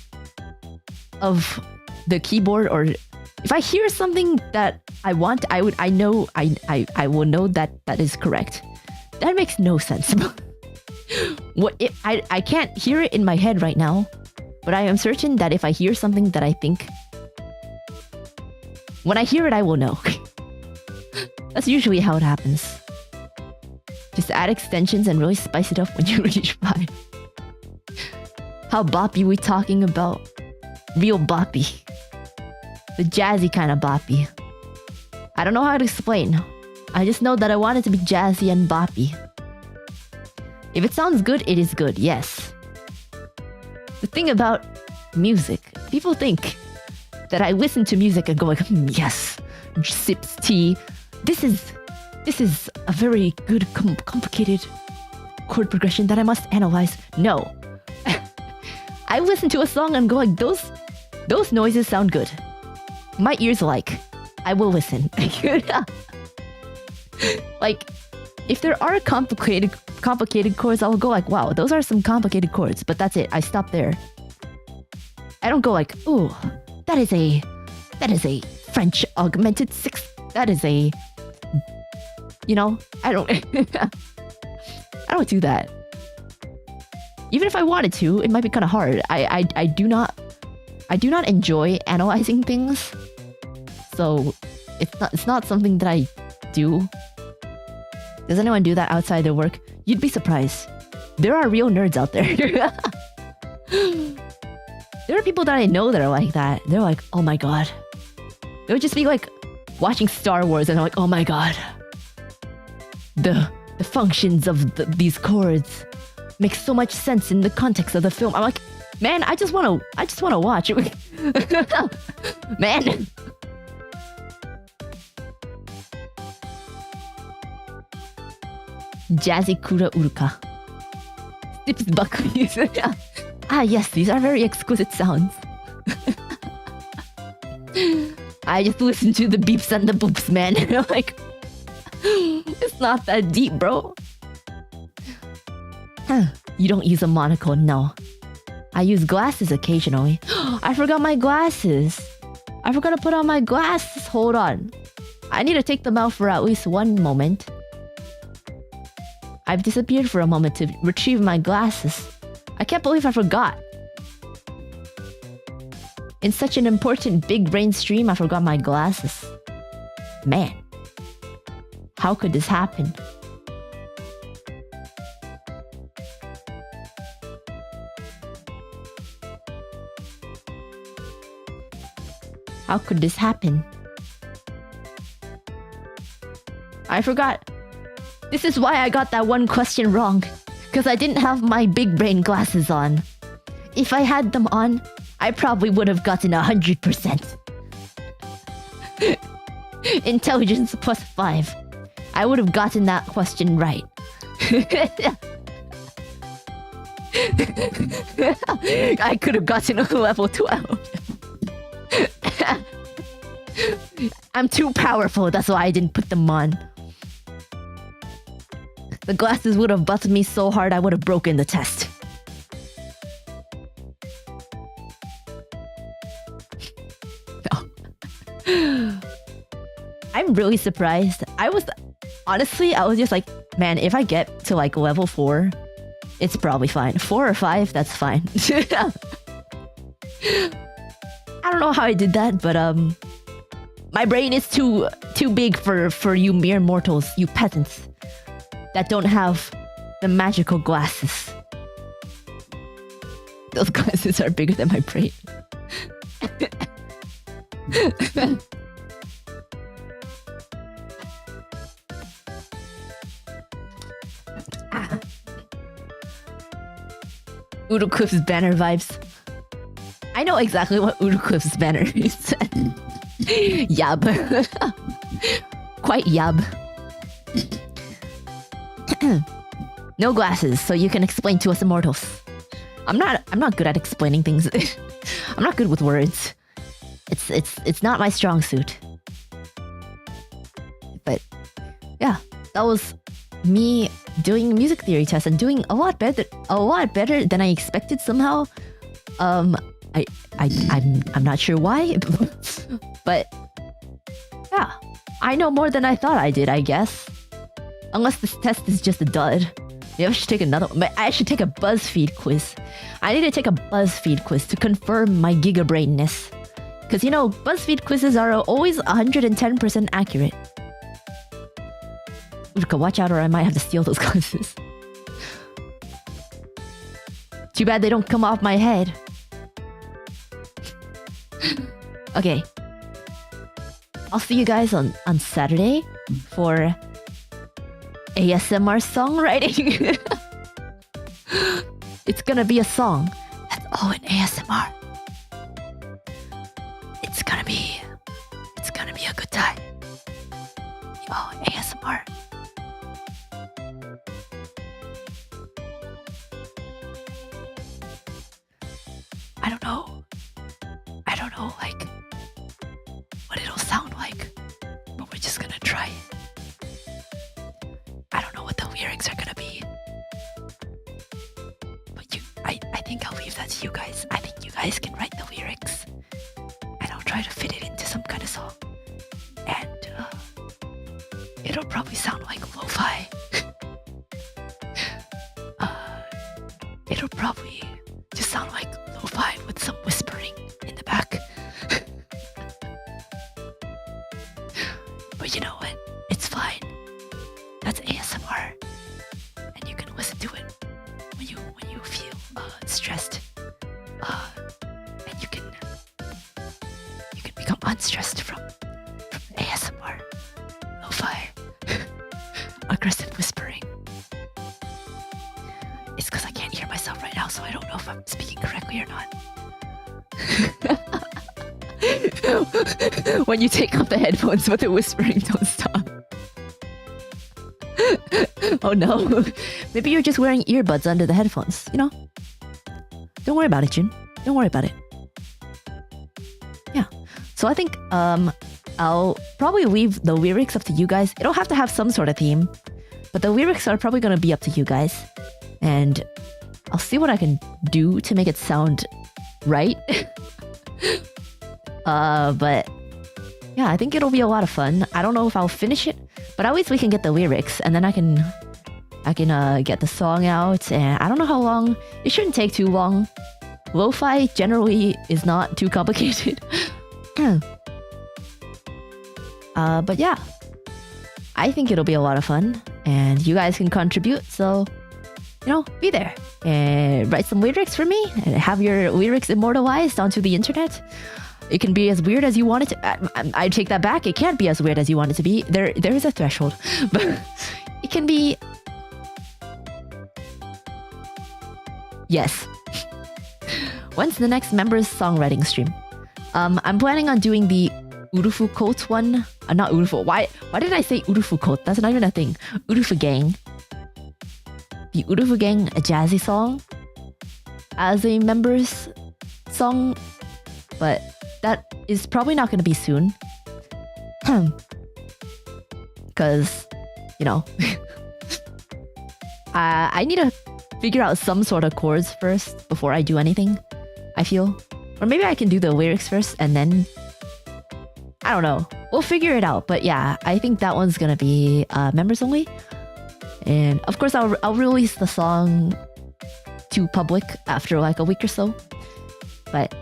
of the keyboard, or if I hear something that I want, I will know that is correct. That makes no sense. I can't hear it in my head right now, but I am certain that if I hear something that I think, when I hear it, I will know. That's usually how it happens. Just add extensions and really spice it up when you reach 5. How boppy we talking about? Real boppy. The jazzy kind of boppy. I don't know how to explain. I just know that I want it to be jazzy and boppy. If it sounds good, it is good, yes. The thing about music, people think that I listen to music and go like, yes, sips tea. This is a very good, complicated chord progression that I must analyze. No. I listen to a song and go like, those noises sound good. My ears like, I will listen. Like, if there are complicated chords, I will go like, wow, those are some complicated chords, but that's it. I stop there. I don't go like, ooh, that is a French augmented 6. That is a, I don't I don't do that. Even if I wanted to, it might be kind of hard. I do not enjoy analyzing things. So it's not something that I do. Does anyone do that outside their work? You'd be surprised. There are real nerds out there. There are people that I know that are like that. They're like, oh my god. They would just be like watching Star Wars and they're like, oh my god. The functions of these chords make so much sense in the context of the film. I'm like, man, I just wanna watch it. Man. Jazzy Kura Uruka. Tips Bach. Ah yes, these are very exquisite sounds. I just listen to the beeps and the boops, man. Like, it's not that deep, bro. You don't use a monocle, no. I use glasses occasionally. I forgot my glasses. I forgot to put on my glasses. Hold on. I need to take them out for at least one moment. I've disappeared for a moment to retrieve my glasses. I can't believe I forgot. In such an important big brain stream, I forgot my glasses. Man. How could this happen? How could this happen? I forgot. This is why I got that one question wrong. Because I didn't have my big brain glasses on. If I had them on, I probably would have gotten 100%. Intelligence plus 5. I would have gotten that question right. I could have gotten a level 12. I'm too powerful, that's why I didn't put them on. The glasses would have busted me so hard I would have broken the test. No. I'm really surprised. Honestly, I was just like, man, if I get to like level 4, it's probably fine. 4 or 5, that's fine. I don't know how I did that, but my brain is too big for you mere mortals, you peasants that don't have the magical glasses. Those glasses are bigger than my brain. Uruka's banner vibes. I know exactly what Uruka's banner is. Yab. Quite yab. No glasses, so you can explain to us immortals. I'm not good at explaining things. I'm not good with words. It's not my strong suit. But yeah, that was me doing a music theory test and doing a lot better than I expected somehow. I'm not sure why, but yeah, I know more than I thought I did, I guess. Unless this test is just a dud. Maybe I should take another one. I should take a BuzzFeed quiz. I need to take a BuzzFeed quiz to confirm my gigabrainness. Because you know, BuzzFeed quizzes are always 110% accurate. Uruka, watch out or I might have to steal those glasses. Too bad they don't come off my head. Okay. I'll see you guys on Saturday for ASMR songwriting. It's gonna be a song that's all in ASMR. It's gonna be a good time. Oh, ASMR. I don't know, like, what it'll sound like, but we're just gonna try it. I don't know what the lyrics are gonna be, but I think I'll leave that to you guys. I think you guys can write the lyrics, and I'll try to fit it into some kind of song, and it'll probably sound like lo-fi. It'll probably just sound like lo-fi with some whispering in the back. But you know what? It's fine. That's ASMR, and you can listen to it when you feel stressed, and you can become unstressed from ASMR, lo-fi, aggressive whispering. It's because I can't hear myself right now, so I don't know if I'm speaking correctly or not. When you take off the headphones, but the whispering don't stop. Oh no. Maybe you're just wearing earbuds under the headphones, you know? Don't worry about it, Jun. Don't worry about it. Yeah. So I think I'll probably leave the lyrics up to you guys. It'll have to have some sort of theme, but the lyrics are probably gonna be up to you guys. And I'll see what I can do to make it sound right. But yeah, I think it'll be a lot of fun. I don't know if I'll finish it, but at least we can get the lyrics, and then I can get the song out. And I don't know how long. It shouldn't take too long. Lo-fi generally is not too complicated. But yeah, I think it'll be a lot of fun, and you guys can contribute. So, you know, be there and write some lyrics for me and have your lyrics immortalized onto the internet. It can be as weird as you want it to. I take that back. It can't be as weird as you want it to be. There is a threshold, but it can be. Yes. When's the next members songwriting stream? I'm planning on doing the Urufu Coat one. Not Urufu. Why did I say Urufu Coat? That's not even a thing. Urufu Gang. The Urufu Gang, a Jazzy song, as a members song, but that is probably not going to be soon. Because, you know, I need to figure out some sort of chords first before I do anything, I feel. Or maybe I can do the lyrics first and then... I don't know. We'll figure it out. But yeah, I think that one's gonna be members only. And of course, I'll release the song to public after like a week or so. But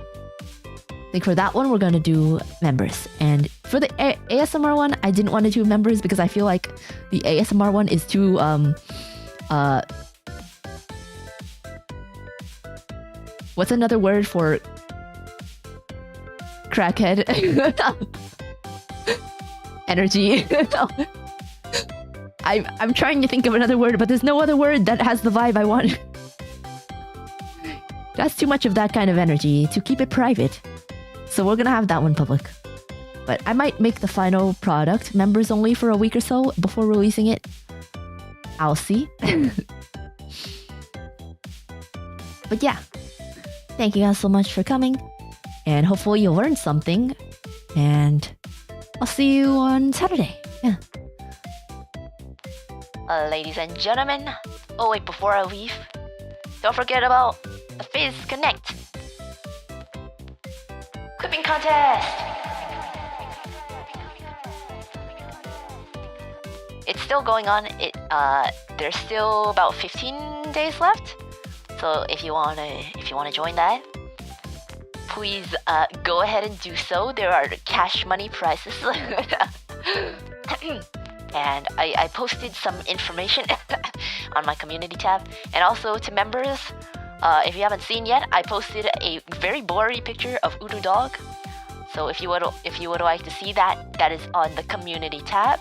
I think for that one, we're gonna do members. And for the ASMR one, I didn't want to do members because I feel like the ASMR one is too what's another word for crackhead? Energy. I'm trying to think of another word, but there's no other word that has the vibe I want. That's too much of that kind of energy to keep it private. So we're gonna have that one public. But I might make the final product members only for a week or so before releasing it. I'll see. But yeah, thank you guys so much for coming. And hopefully you learned something. And I'll see you on Saturday. Yeah. Ladies and gentlemen. Oh wait, before I leave, don't forget about the Fizz Connect Quipping Contest! It's still going on. There's still about 15 days left. So if you wanna join that, please go ahead and do so. There are cash money prizes. And I posted some information on my community tab. And also to members, if you haven't seen yet, I posted a very blurry picture of Udu Dog. So if you would like to see that, that is on the community tab.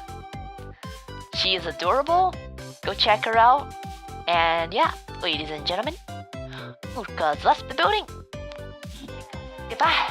She is adorable. Go check her out. And yeah, ladies and gentlemen, Uruka's left the building. Goodbye.